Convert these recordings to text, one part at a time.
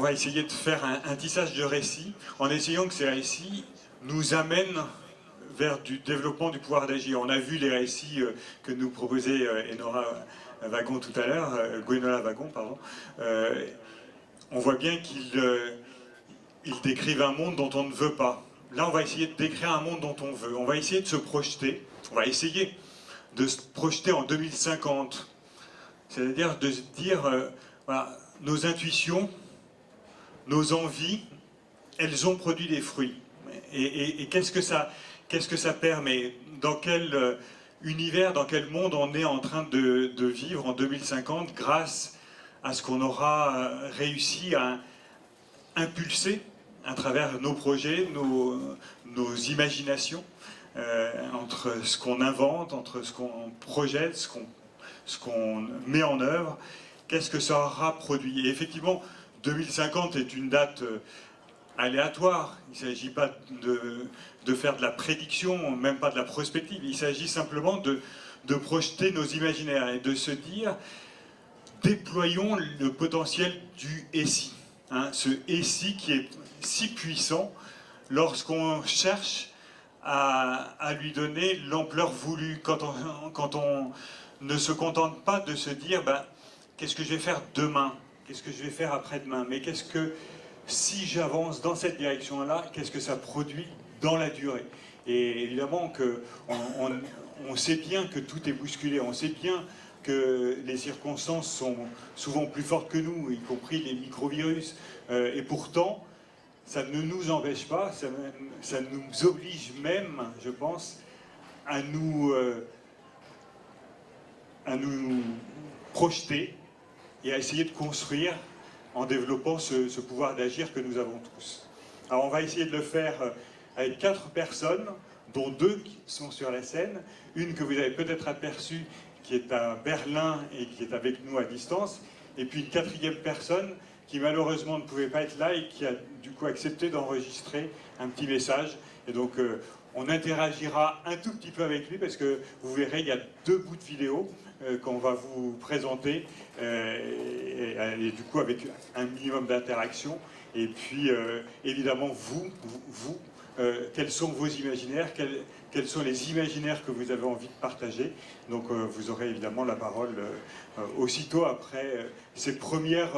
va essayer de faire un tissage de récits, en essayant que ces récits nous amènent vers du développement du pouvoir d'agir. On a vu les récits que nous proposait Enora Wagon tout à l'heure, Gwenola Wagon, pardon. On voit bien qu'ils décrivent un monde dont on ne veut pas. Là, on va essayer de décrire un monde dont on veut. On va essayer de se projeter. On va essayer de se projeter en 2050. C'est-à-dire de se dire, voilà, nos intuitions, nos envies, elles ont produit des fruits. Et qu'est-ce que ça permet? Dans quel univers, dans quel monde on est en train de vivre en 2050 grâce à ce qu'on aura réussi à impulser à travers nos projets, nos imaginations, entre ce qu'on invente, entre ce qu'on projette, ce qu'on met en œuvre, qu'est-ce que ça aura produit? Et effectivement, 2050 est une date aléatoire. Il ne s'agit pas de faire de la prédiction, même pas de la prospective. Il s'agit simplement de projeter nos imaginaires et de se dire, déployons le potentiel du SI. Hein, ce SI qui est si puissant lorsqu'on cherche à lui donner l'ampleur voulue, quand on ne se contente pas de se dire ben, qu'est-ce que je vais faire demain, qu'est-ce que je vais faire après-demain, mais qu'est-ce que, si j'avance dans cette direction-là, qu'est-ce que ça produit dans la durée. Et évidemment on sait bien que tout est bousculé, on sait bien que les circonstances sont souvent plus fortes que nous, y compris les microvirus, et pourtant, ça ne nous empêche pas, ça nous oblige même, je pense, à nous projeter et à essayer de construire en développant ce pouvoir d'agir que nous avons tous. Alors on va essayer de le faire avec 4 personnes, dont 2 qui sont sur la scène, une que vous avez peut-être aperçue qui est à Berlin et qui est avec nous à distance, et puis une 4e personne qui malheureusement ne pouvait pas être là et qui a du coup accepté d'enregistrer un petit message. Et donc on interagira un tout petit peu avec lui parce que vous verrez, il y a 2 bouts de vidéo qu'on va vous présenter et du coup avec un minimum d'interaction. Et puis évidemment vous quels sont vos imaginaires, quels sont les imaginaires que vous avez envie de partager. Donc vous aurez évidemment la parole aussitôt après ces premières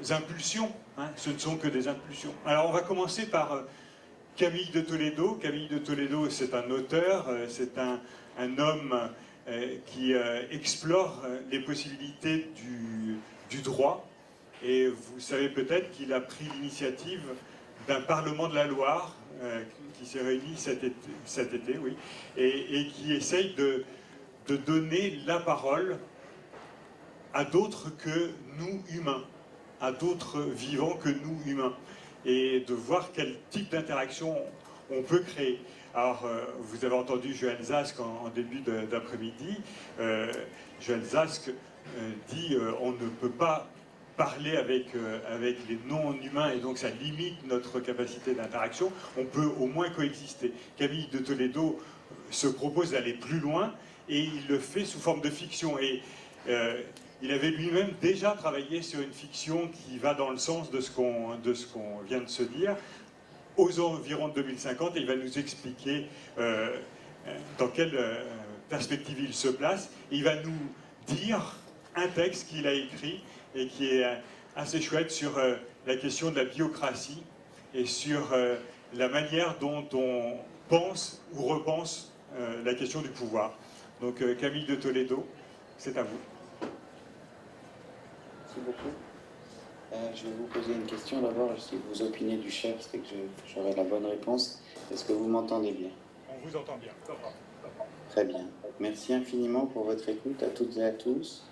impulsions, hein. Ce ne sont que des impulsions. Alors on va commencer par Camille de Toledo. Camille de Toledo, c'est un auteur, c'est un homme qui explore les possibilités du droit. Et vous savez peut-être qu'il a pris l'initiative d'un Parlement de la Loire qui s'est réuni cet été, oui, et qui essaye de donner la parole à d'autres que nous humains, à d'autres vivants que nous humains, et de voir quel type d'interaction on peut créer. Alors, vous avez entendu Joël Zask en début d'après-midi. Joël Zask dit on ne peut pas parler avec les non-humains et donc ça limite notre capacité d'interaction. On peut au moins coexister. Camille de Toledo se propose d'aller plus loin et il le fait sous forme de fiction. Et il avait lui-même déjà travaillé sur une fiction qui va dans le sens de ce qu'on vient de se dire, aux environs de 2050, et il va nous expliquer dans quelle perspective il se place. Et il va nous dire un texte qu'il a écrit et qui est assez chouette sur la question de la biocratie et sur la manière dont on pense ou repense la question du pouvoir. Donc Camille de Toledo, c'est à vous. Merci beaucoup. Je vais vous poser une question d'abord. Si vous opinez du chef, c'est que j'aurai la bonne réponse. Est-ce que vous m'entendez bien? On vous entend bien. Très bien. Merci infiniment pour votre écoute à toutes et à tous.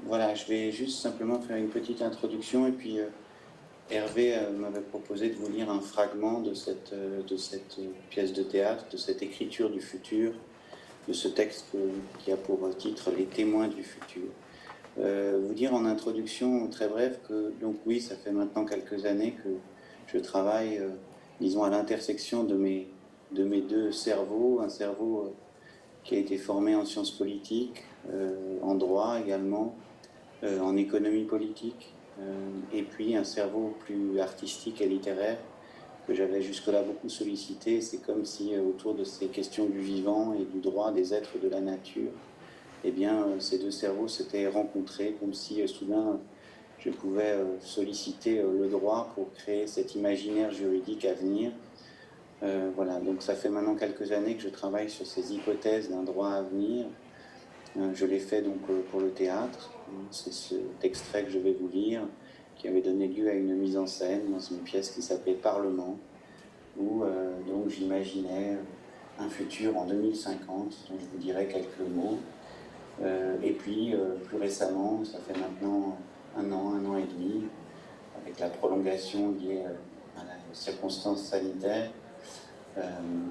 Voilà, je vais juste simplement faire une petite introduction et puis Hervé m'avait proposé de vous lire un fragment de cette pièce de théâtre, de cette écriture du futur, de ce texte qui a pour titre « Les témoins du futur ». Vous dire en introduction très brève que, donc oui, ça fait maintenant quelques années que je travaille, disons, à l'intersection de mes 2 cerveaux, un cerveau qui a été formé en sciences politiques, en droit également, en économie politique, et puis un cerveau plus artistique et littéraire que j'avais jusque-là beaucoup sollicité. C'est comme si autour de ces questions du vivant et du droit des êtres de la nature, eh bien, ces deux cerveaux s'étaient rencontrés, comme si soudain je pouvais solliciter le droit pour créer cet imaginaire juridique à venir. Voilà, donc ça fait maintenant quelques années que je travaille sur ces hypothèses d'un droit à venir. Je l'ai fait donc pour le théâtre. C'est cet extrait que je vais vous lire, qui avait donné lieu à une mise en scène dans une pièce qui s'appelait Parlement, où donc j'imaginais un futur en 2050, dont je vous dirai quelques mots. Et puis, plus récemment, ça fait maintenant un an et demi, avec la prolongation liée à la circonstance sanitaire,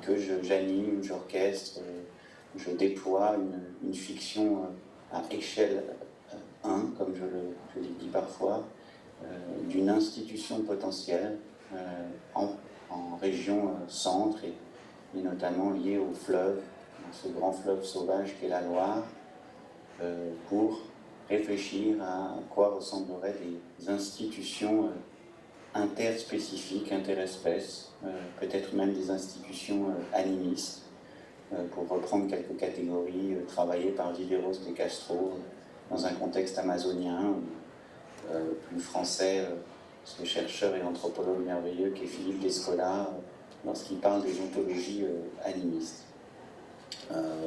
que j'anime, j'orchestre, je déploie une fiction à échelle 1, comme je l'ai dit parfois, d'une institution potentielle en région centre et notamment liée au fleuve, ce grand fleuve sauvage qu'est la Loire, pour réfléchir à quoi ressembleraient des institutions interspécifiques, interespèces, peut-être même des institutions animistes, pour reprendre quelques catégories travaillées par Viveiros de Castro dans un contexte amazonien, plus français, ce chercheur et anthropologue merveilleux qu'est Philippe Descola, lorsqu'il parle des ontologies animistes.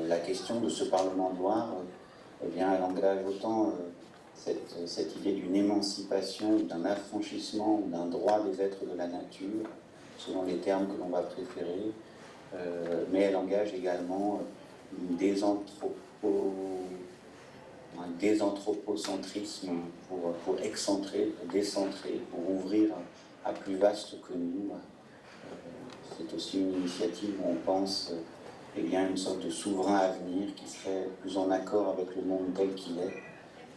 La question de ce Parlement de Loire, eh bien, elle engage autant cette idée d'une émancipation, d'un affranchissement, d'un droit des êtres de la nature, selon les termes que l'on va préférer, mais elle engage également un désanthropocentrisme pour excentrer, pour décentrer, pour ouvrir à plus vaste que nous. C'est aussi une initiative où on pense eh bien, une sorte de souverain à venir qui serait plus en accord avec le monde tel qu'il est,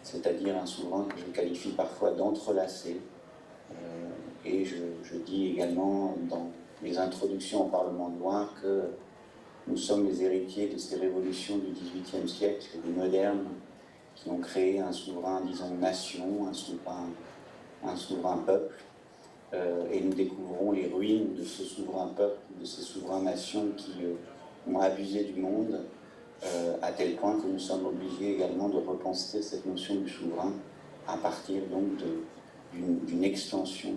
c'est-à-dire un souverain que je qualifie parfois d'entrelacé. Et je dis également dans les introductions au Parlement de Loire que nous sommes les héritiers de ces révolutions du XVIIIe siècle, du moderne, qui ont créé un souverain, disons, nation, un souverain peuple. Et nous découvrons les ruines de ce souverain peuple, de ces souverains nations qui ont abusé du monde, à tel point que nous sommes obligés également de repenser cette notion du souverain à partir donc d'une extension,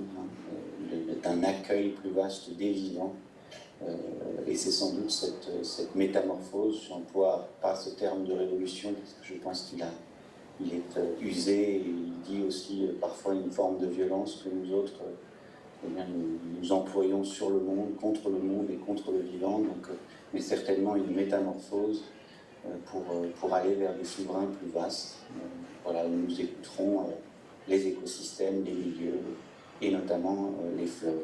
d'un accueil plus vaste des vivants. Et c'est sans doute cette métamorphose, je n'emploie pas ce terme de révolution parce que je pense qu'il est usé et il dit aussi parfois une forme de violence que nous autres eh bien, nous employons sur le monde, contre le monde et contre le vivant, donc, mais certainement une métamorphose pour aller vers des souverains plus vastes. Voilà, où nous écouterons les écosystèmes, les milieux et notamment les fleuves.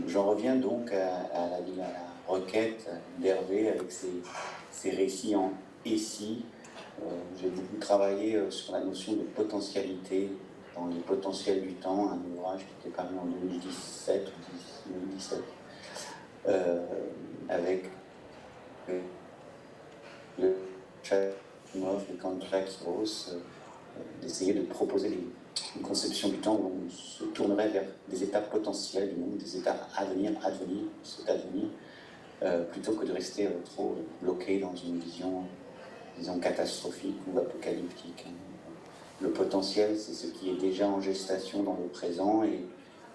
J'en reviens donc à la requête d'Hervé avec ses récits en et si. J'ai beaucoup travaillé sur la notion de potentialité dans les potentiels du temps, un ouvrage qui était paru en 2017 ou 2017, avec le Chakimov, le Kantrax Ross, d'essayer de proposer une conception du temps où on se tournerait vers des états potentiels du monde, des états à venir, cet advenir, plutôt que de rester trop bloqué dans une vision, disons, catastrophique ou apocalyptique. Le potentiel, c'est ce qui est déjà en gestation dans le présent, et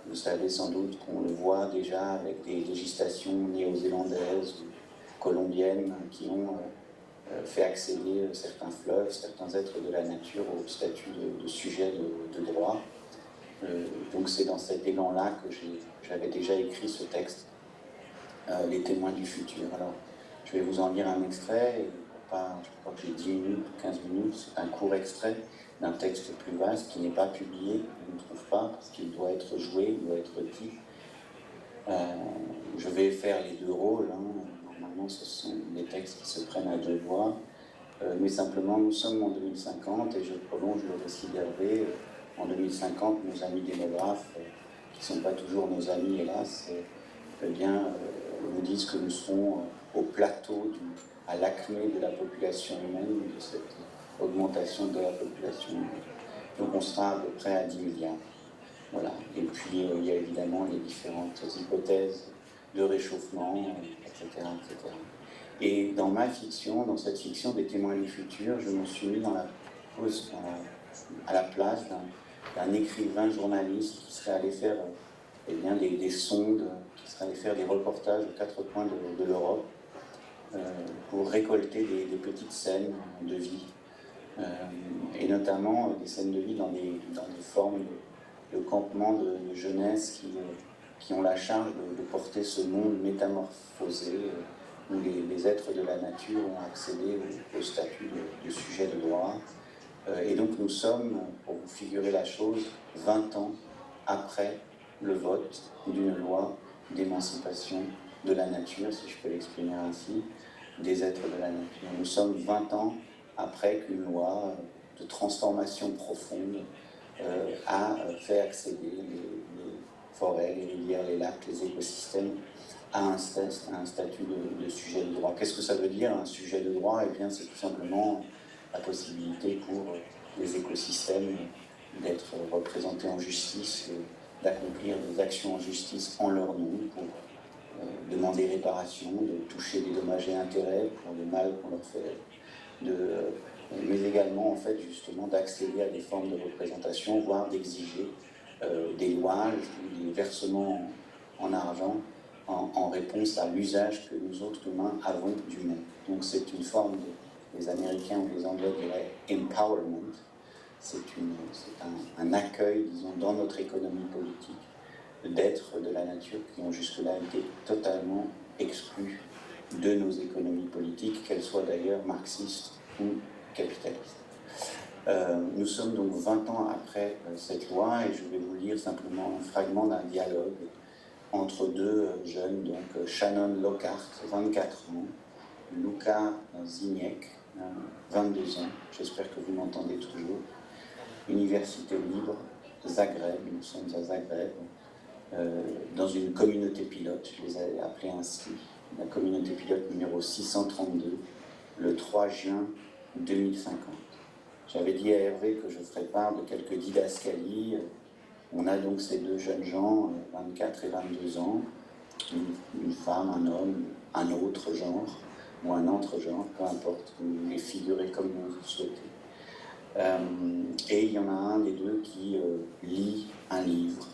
vous savez sans doute qu'on le voit déjà avec des législations néo-zélandaises ou colombiennes qui ont fait accéder certains fleuves, certains êtres de la nature au statut de sujet de droit. Donc c'est dans cet élan-là que j'avais déjà écrit ce texte, Les témoins du futur. Alors, je vais vous en lire un extrait, je crois que j'ai 10 minutes ou 15 minutes, c'est un court extrait d'un texte plus vaste qui n'est pas publié, je ne trouve pas, parce qu'il doit être joué, il doit être dit. Je vais faire les deux rôles, normalement ce sont des textes qui se prennent à deux voix, mais simplement nous sommes en 2050 et je prolonge le récit d'Hervé. En 2050, nos amis démographes, qui ne sont pas toujours nos amis hélas, eh bien, nous disent que nous serons au plateau, à l'acmé de la population humaine, de cette augmentation de la population humaine. Donc on sera à peu près à 10 milliards. Voilà. Et puis il y a évidemment les différentes hypothèses de réchauffement, etc., etc. Et dans ma fiction, dans cette fiction des témoins du futur, je me suis mis à la place d'un écrivain journaliste qui serait allé faire eh bien, des sondes, qui serait allé faire des reportages aux quatre coins de l'Europe pour récolter des petites scènes de vie. Et notamment des scènes de vie dans des formes de campements de jeunesse qui ont la charge de porter ce monde métamorphosé où les êtres de la nature ont accédé au statut de sujet de droit. Et donc nous sommes, pour vous figurer la chose, 20 ans après le vote d'une loi d'émancipation de la nature, si je peux l'exprimer ainsi, des êtres de la nature. Nous sommes 20 ans après qu'une loi de transformation profonde a fait accéder les forêts, les rivières, les lacs, les écosystèmes à un statut de sujet de droit. Qu'est-ce que ça veut dire, un sujet de droit? Eh bien, c'est tout simplement la possibilité pour les écosystèmes d'être représentés en justice, d'accomplir des actions en justice en leur nom pour demander réparation, de toucher des dommages et intérêts pour le mal qu'on leur fait, mais également en fait justement d'accéder à des formes de représentation, voire d'exiger des louages ou des versements en argent en réponse à l'usage que nous autres humains avons du monde. Donc c'est une forme, les Américains ou les Anglais diraient empowerment, c'est un accueil, disons, dans notre économie politique, d'êtres de la nature qui ont jusque-là été totalement exclus de nos économies politiques, qu'elles soient d'ailleurs marxistes ou capitalistes. Nous sommes donc 20 ans après cette loi et je vais vous lire simplement un fragment d'un dialogue entre deux jeunes, donc Shannon Lockhart, 24 ans, Luka Ziniek, 22 ans, j'espère que vous m'entendez toujours, Université libre, Zagreb, nous sommes à Zagreb, dans une communauté pilote, je les ai appelés ainsi, la communauté pilote numéro 632, le 3 juin 2050. J'avais dit à Hervé que je ferais part de quelques didascalies. On a donc ces deux jeunes gens, 24 et 22 ans, une femme, un homme, un autre genre, ou un entre-genre, peu importe, vous les figurez comme vous le souhaitez. Et il y en a un des deux qui lit un livre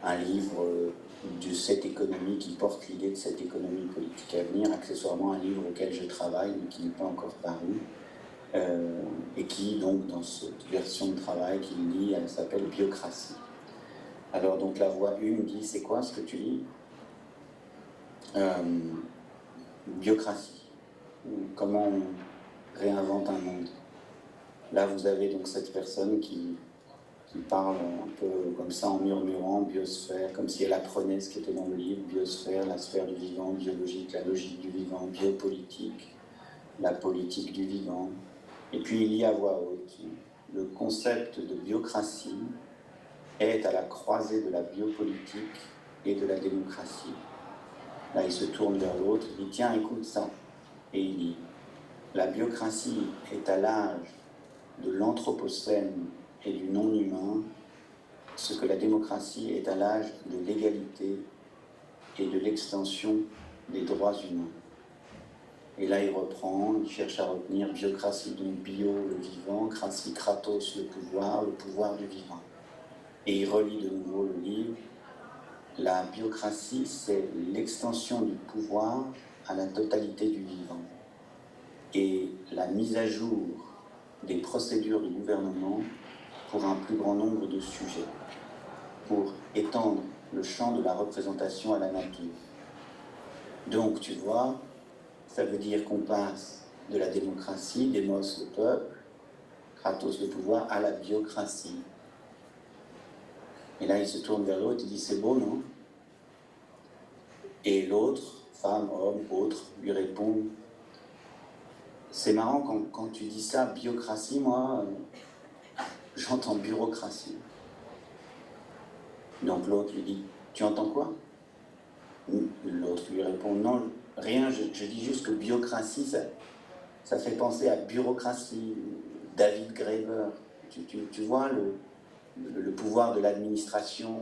de cette économie, qui porte l'idée de cette économie politique à venir, accessoirement un livre auquel je travaille, mais qui n'est pas encore paru, et qui, donc, dans cette version de travail qu'il lit, elle s'appelle Biocratie. Alors, donc, la voix 1 dit, c'est quoi ce que tu lis? Biocratie. Comment on réinvente un monde. Là, vous avez donc cette personne qui parle un peu comme ça en murmurant, biosphère, comme si elle apprenait ce qui était dans le livre, biosphère, la sphère du vivant, biologique, la logique du vivant, biopolitique, la politique du vivant. Et puis il lit à voix haute, le concept de biocratie est à la croisée de la biopolitique et de la démocratie. Là, il se tourne vers l'autre, il dit, tiens, écoute ça. Et il dit, la biocratie est à l'âge de l'anthropocène et du non-humain, ce que la démocratie est à l'âge de l'égalité et de l'extension des droits humains. Et là, il reprend, il cherche à retenir biocratie, donc bio, le vivant, cratie, kratos, le pouvoir du vivant. Et il relit de nouveau le livre. La biocratie, c'est l'extension du pouvoir à la totalité du vivant. Et la mise à jour des procédures de gouvernement pour un plus grand nombre de sujets, pour étendre le champ de la représentation à la nature. Donc, tu vois, ça veut dire qu'on passe de la démocratie, démos le peuple, kratos le pouvoir, à la biocratie. Et là, il se tourne vers l'autre, il dit, c'est beau, non? Et l'autre, femme, homme, autre, lui répond, c'est marrant, quand tu dis ça, biocratie, moi, j'entends bureaucratie. Donc l'autre lui dit, tu entends quoi? L'autre lui répond, non, rien, je dis juste que biocratie, ça fait penser à bureaucratie, David Graeber, Tu vois le pouvoir de l'administration,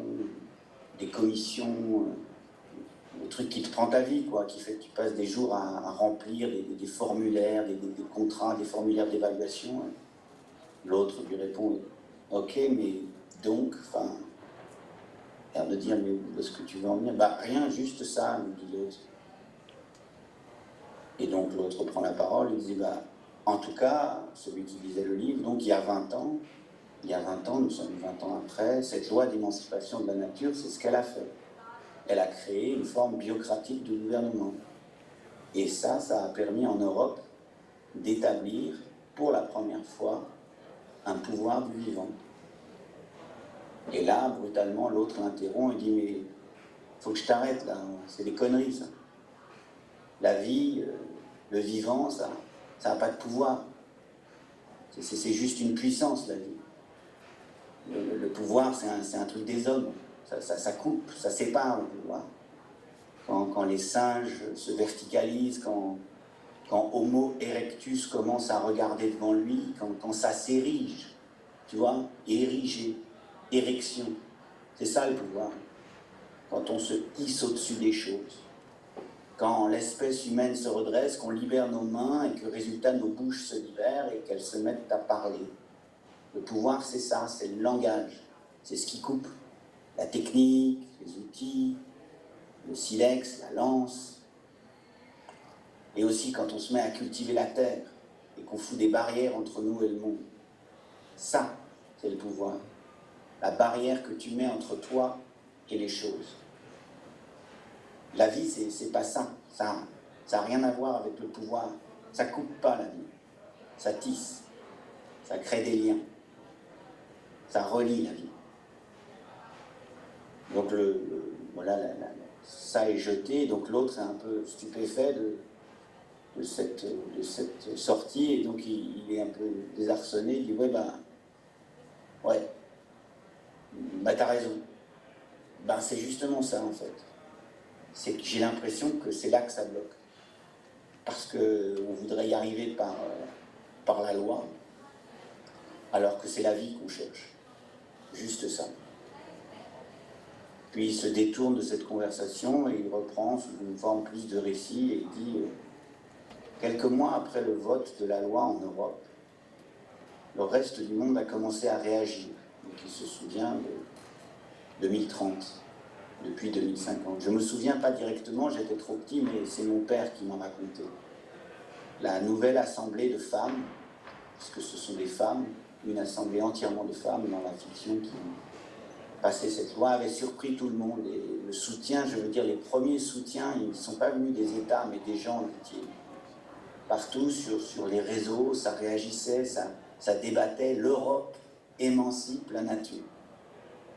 des commissions, le truc qui te prend ta vie, quoi, qui fait que tu passes des jours à remplir des formulaires, des contrats, des formulaires d'évaluation. L'autre lui répond « Ok, mais donc, enfin... » l'air de dire « Mais où est-ce que tu veux en venir ?»« Bah rien, juste ça, nous dit l'autre. » Et donc l'autre prend la parole et dit « Bah, en tout cas, celui qui lisait le livre, donc il y a 20 ans, nous sommes 20 ans après, cette loi d'émancipation de la nature, c'est ce qu'elle a fait. Elle a créé une forme biocratique de gouvernement. Et ça a permis en Europe d'établir pour la première fois un pouvoir du vivant. » Et là, brutalement, l'autre l'interrompt et dit « Mais faut que je t'arrête là, c'est des conneries ça. La vie, le vivant, ça n'a pas de pouvoir. C'est juste une puissance, la vie. Le pouvoir, c'est un truc des hommes. Ça coupe, ça sépare le pouvoir. Quand les singes se verticalisent, quand Homo erectus commence à regarder devant lui, quand ça s'érige, tu vois, ériger, érection, c'est ça le pouvoir. Quand on se hisse au-dessus des choses, quand l'espèce humaine se redresse, qu'on libère nos mains et que résultat nos bouches se libèrent et qu'elles se mettent à parler. Le pouvoir, c'est ça, c'est le langage, c'est ce qui coupe. La technique, les outils, le silex, la lance. Et aussi quand on se met à cultiver la terre et qu'on fout des barrières entre nous et le monde. Ça, c'est le pouvoir. La barrière que tu mets entre toi et les choses. La vie, c'est pas ça. Ça n'a rien à voir avec le pouvoir. Ça coupe pas la vie. Ça tisse. Ça crée des liens. Ça relie la vie. Donc voilà, ça est jeté. Donc l'autre est un peu stupéfait de cette sortie. Et donc il est un peu désarçonné. Il dit ouais, t'as raison. C'est justement ça en fait. C'est que j'ai l'impression que c'est là que ça bloque. Parce qu'on voudrait y arriver par la loi, alors que c'est la vie qu'on cherche. Juste ça. Puis il se détourne de cette conversation et il reprend sous une forme plus de récit et il dit quelques mois après le vote de la loi en Europe, le reste du monde a commencé à réagir. Donc il se souvient de 2030. Depuis 2050. Je ne me souviens pas directement, j'étais trop petit, mais c'est mon père qui m'en a raconté. La nouvelle assemblée de femmes, puisque ce sont des femmes, une assemblée entièrement de femmes dans la fiction qui ont passé cette loi, avait surpris tout le monde. Et le soutien, je veux dire, les premiers soutiens, ils ne sont pas venus des États, mais des gens, dit-il. Partout sur les réseaux, ça réagissait, ça débattait. L'Europe émancipe la nature.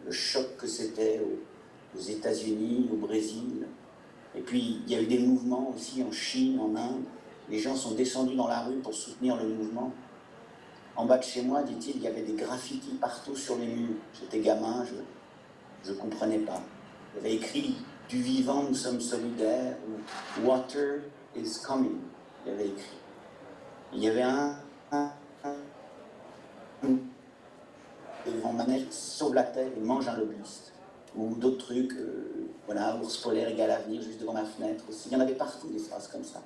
Le choc que c'était aux États-Unis, au Brésil. Et puis, il y a eu des mouvements aussi en Chine, en Inde. Les gens sont descendus dans la rue pour soutenir le mouvement. En bas de chez moi, dit-il, il y avait des graffitis partout sur les murs. J'étais gamin, je ne comprenais pas. Il y avait écrit « Du vivant, nous sommes solidaires » ou « Water is coming ». Il y avait écrit. Il y avait un devant Manel, sauve la terre et mange un lobbyiste. Ou d'autres trucs, ours polaire égale avenir, juste devant ma fenêtre aussi. Il y en avait partout des phrases comme ça.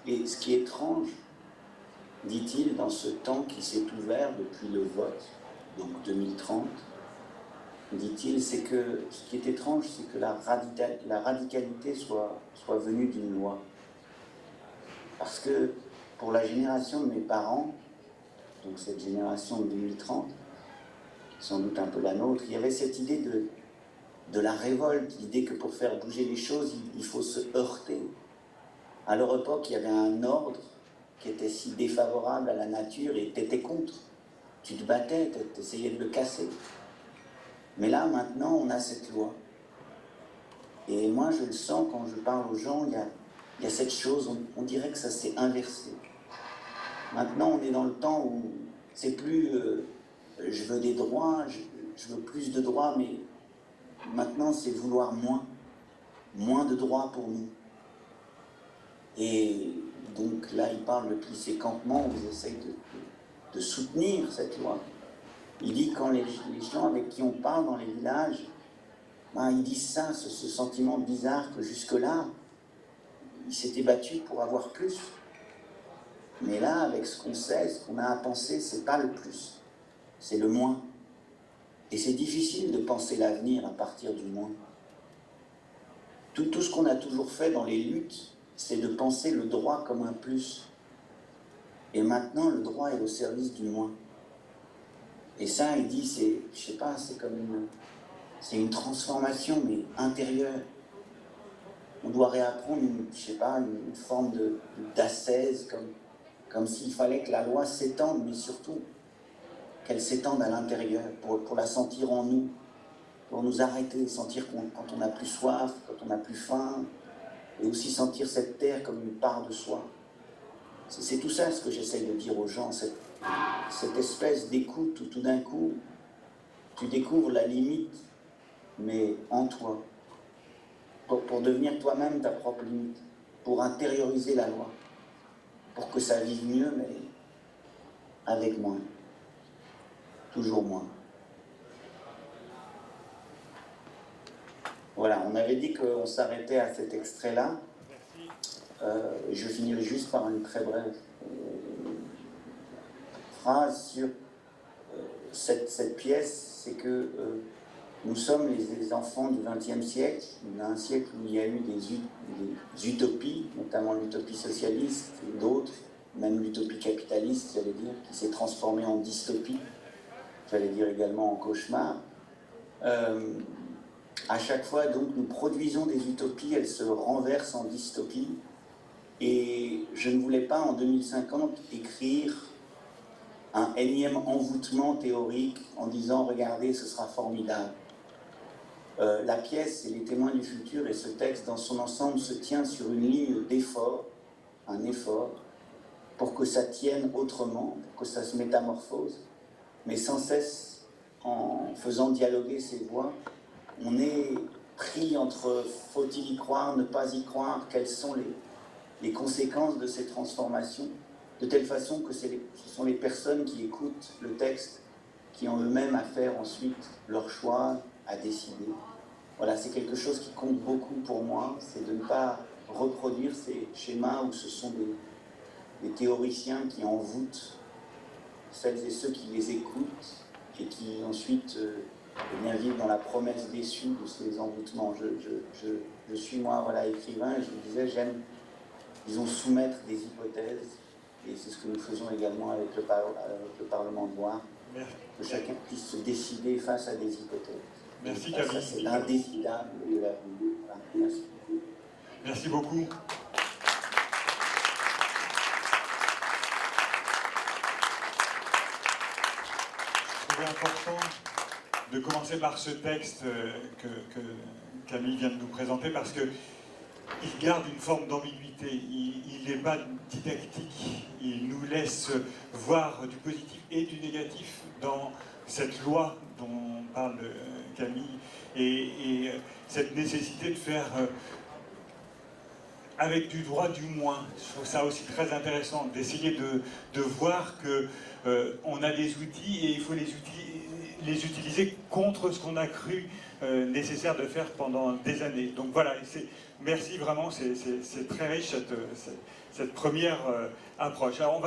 Et ce qui est étrange, dit-il, dans ce temps qui s'est ouvert depuis le vote, donc 2030, dit-il, c'est que ce qui est étrange, c'est que la radicalité soit venue d'une loi. Parce que pour la génération de mes parents, donc cette génération de 2030, sans doute un peu la nôtre, il y avait cette idée de la révolte, l'idée que pour faire bouger les choses, il faut se heurter. À leur époque, il y avait un ordre qui était si défavorable à la nature et tu étais contre. Tu te battais, tu essayais de le casser. Mais là, maintenant, on a cette loi. Et moi, je le sens quand je parle aux gens, il y a cette chose, on dirait que ça s'est inversé. Maintenant, on est dans le temps où c'est plus je veux des droits, je veux plus de droits, mais maintenant, c'est vouloir moins de droits pour nous. Et donc là, il parle depuis ces campements où ils essayent de soutenir cette loi. Il dit quand les gens avec qui on parle dans les villages, ben, ils disent ça, ce sentiment bizarre que jusque-là, ils s'étaient battus pour avoir plus. Mais là, avec ce qu'on sait, ce qu'on a à penser, c'est pas le plus, c'est le moins. Et c'est difficile de penser l'avenir à partir du moins. Tout ce qu'on a toujours fait dans les luttes, c'est de penser le droit comme un plus. Et maintenant, le droit est au service du moins. Et ça, il dit, c'est, je sais pas, c'est comme une transformation, mais intérieure. On doit réapprendre, je sais pas, une forme d'ascèse, comme s'il fallait que la loi s'étende, mais surtout qu'elle s'étende à l'intérieur, pour la sentir en nous, pour nous arrêter, sentir quand on n'a plus soif, quand on n'a plus faim, et aussi sentir cette terre comme une part de soi. C'est tout ça ce que j'essaie de dire aux gens, cette espèce d'écoute où tout d'un coup, tu découvres la limite, mais en toi, pour devenir toi-même ta propre limite, pour intérioriser la loi, pour que ça vive mieux, mais avec moins, toujours moins. Voilà, on avait dit qu'on s'arrêtait à cet extrait-là. Je finirai juste par une très brève phrase sur cette pièce, c'est que nous sommes les enfants du XXe siècle, un siècle où il y a eu des utopies, notamment l'utopie socialiste et d'autres, même l'utopie capitaliste, j'allais dire, qui s'est transformée en dystopie, j'allais dire également en cauchemar. À chaque fois, donc, nous produisons des utopies, elles se renversent en dystopie. Et je ne voulais pas, en 2050, écrire un énième envoûtement théorique en disant « Regardez, ce sera formidable ». La pièce et les témoins du futur et ce texte dans son ensemble se tient sur une ligne d'effort, un effort, pour que ça tienne autrement, pour que ça se métamorphose, mais sans cesse en faisant dialoguer ces voix. On est pris entre faut-il y croire, ne pas y croire, quelles sont les conséquences de ces transformations, de telle façon que ce sont les personnes qui écoutent le texte qui ont eux-mêmes à faire ensuite leur choix, à décider. Voilà, c'est quelque chose qui compte beaucoup pour moi, c'est de ne pas reproduire ces schémas où ce sont des théoriciens qui envoûtent celles et ceux qui les écoutent et qui ensuite vivent dans la promesse déçue de ces envoûtements. Je suis moi, voilà, écrivain, et je me disais, j'aime, disons, soumettre des hypothèses, et c'est ce que nous faisons également avec le Parlement de Loire, que chacun puisse se décider face à des hypothèses. Merci Camille. Ça, c'est l'indécidable de l'avenir. Voilà, merci. Merci beaucoup. Je trouvais important de commencer par ce texte que Camille vient de nous présenter parce que il garde une forme d'ambiguïté, il n'est pas didactique, il nous laisse voir du positif et du négatif dans cette loi dont parle Camille et cette nécessité de faire avec du droit du moins. Je trouve ça aussi très intéressant d'essayer de voir qu'on a des outils et il faut les utiliser contre ce qu'on a cru nécessaire de faire pendant des années. Donc voilà, merci vraiment, c'est très riche cette première approche. Alors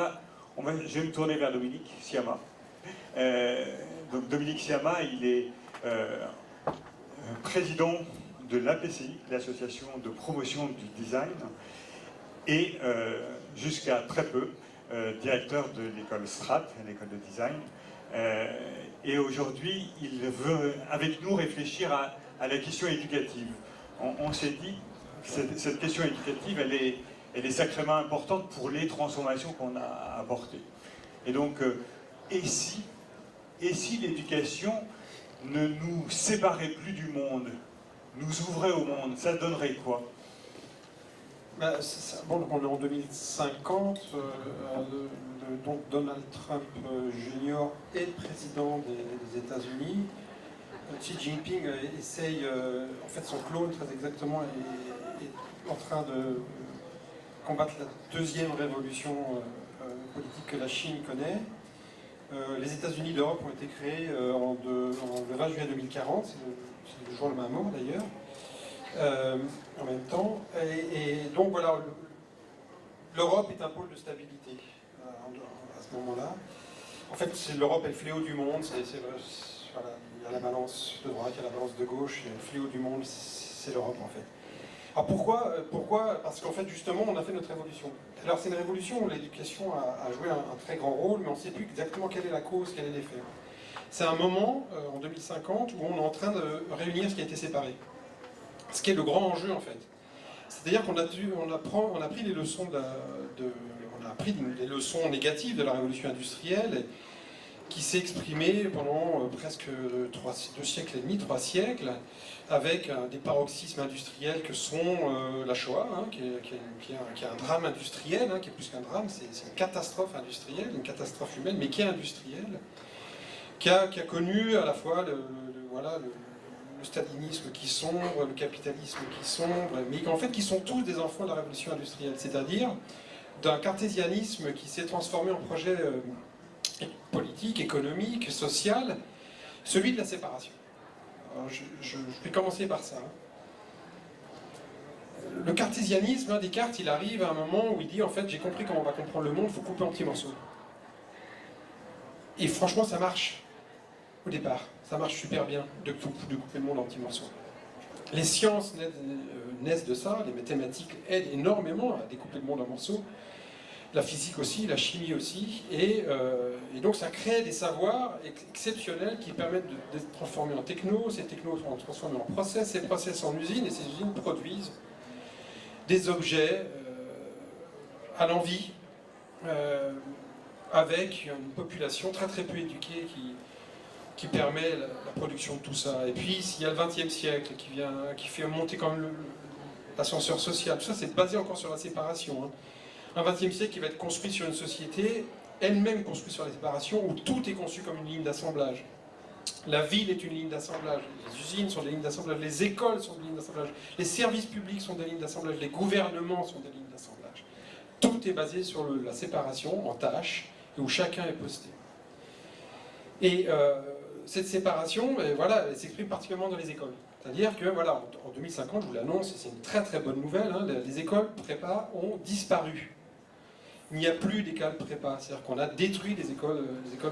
je vais me tourner vers Dominique Siama. Donc Dominique Siama, il est président de l'APCI, l'association de promotion du design, et jusqu'à très peu, directeur de l'école Strat, l'école de design. Et aujourd'hui, il veut, avec nous, réfléchir à la question éducative. On s'est dit que cette question éducative, elle est sacrément importante pour les transformations qu'on a apportées. Et donc, et si l'éducation ne nous séparait plus du monde, nous ouvrait au monde, ça donnerait quoi? Bon, on est en 2050, donc Donald Trump Jr. est le président des États-Unis. Xi Jinping essaye, en fait son clone très exactement, est en train de combattre la deuxième révolution politique que la Chine connaît. Les États-Unis d'Europe ont été créés le 20 juillet 2040, c'est le jour le même jour d'ailleurs, en même temps. Et donc voilà, l'Europe est un pôle de stabilité à ce moment-là. En fait, l'Europe est le fléau du monde, voilà, il y a la balance de droite, il y a la balance de gauche, il y a le fléau du monde, c'est l'Europe en fait. Alors pourquoi? Parce qu'en fait, justement, on a fait notre révolution. Alors c'est une révolution où l'éducation a joué un très grand rôle, mais on ne sait plus exactement quelle est la cause, quel est l'effet. C'est un moment, en 2050, où on est en train de réunir ce qui a été séparé. Ce qui est le grand enjeu, en fait. C'est-à-dire qu'on a pris les leçons on a appris les leçons négatives de la révolution industrielle, qui s'est exprimée pendant presque 2 siècles et demi, 3 siècles, avec des paroxysmes industriels que sont la Shoah, hein, qui est un drame industriel, hein, qui est plus qu'un drame, c'est une catastrophe industrielle, une catastrophe humaine, mais qui est industrielle, qui a connu à la fois le stalinisme qui sombre, le capitalisme qui sombre, mais en fait qui sont tous des enfants de la révolution industrielle, c'est-à-dire d'un cartésianisme qui s'est transformé en projet politique, économique, social, celui de la séparation. Alors, je vais commencer par ça. Le cartésianisme, Descartes, il arrive à un moment où il dit en fait j'ai compris comment on va comprendre le monde, il faut couper en petits morceaux. Et franchement ça marche au départ, ça marche super bien de couper le monde en petits morceaux. Les sciences naissent de ça, les mathématiques aident énormément à découper le monde en morceaux, la physique aussi, la chimie aussi, et donc ça crée des savoirs exceptionnels qui permettent de se transformer en techno, ces technos sont transformés en process, ces process en usines, et ces usines produisent des objets à l'envi, avec une population très très peu éduquée qui permet la production de tout ça. Et puis s'il y a le XXe siècle qui fait monter quand même l'ascenseur social, tout ça c'est basé encore sur la séparation, hein. Un XXe siècle qui va être construit sur une société elle-même construite sur la séparation, où tout est conçu comme une ligne d'assemblage. La ville est une ligne d'assemblage, les usines sont des lignes d'assemblage, les écoles sont des lignes d'assemblage, les services publics sont des lignes d'assemblage, les gouvernements sont des lignes d'assemblage. Tout est basé sur la séparation en tâches, et où chacun est posté. Et cette séparation, voilà, elle s'exprime particulièrement dans les écoles. C'est-à-dire que, voilà, en 2050, je vous l'annonce, et c'est une très très bonne nouvelle, hein, les écoles prépa ont disparu. Il n'y a plus d'écoles prépa, c'est-à-dire qu'on a détruit les écoles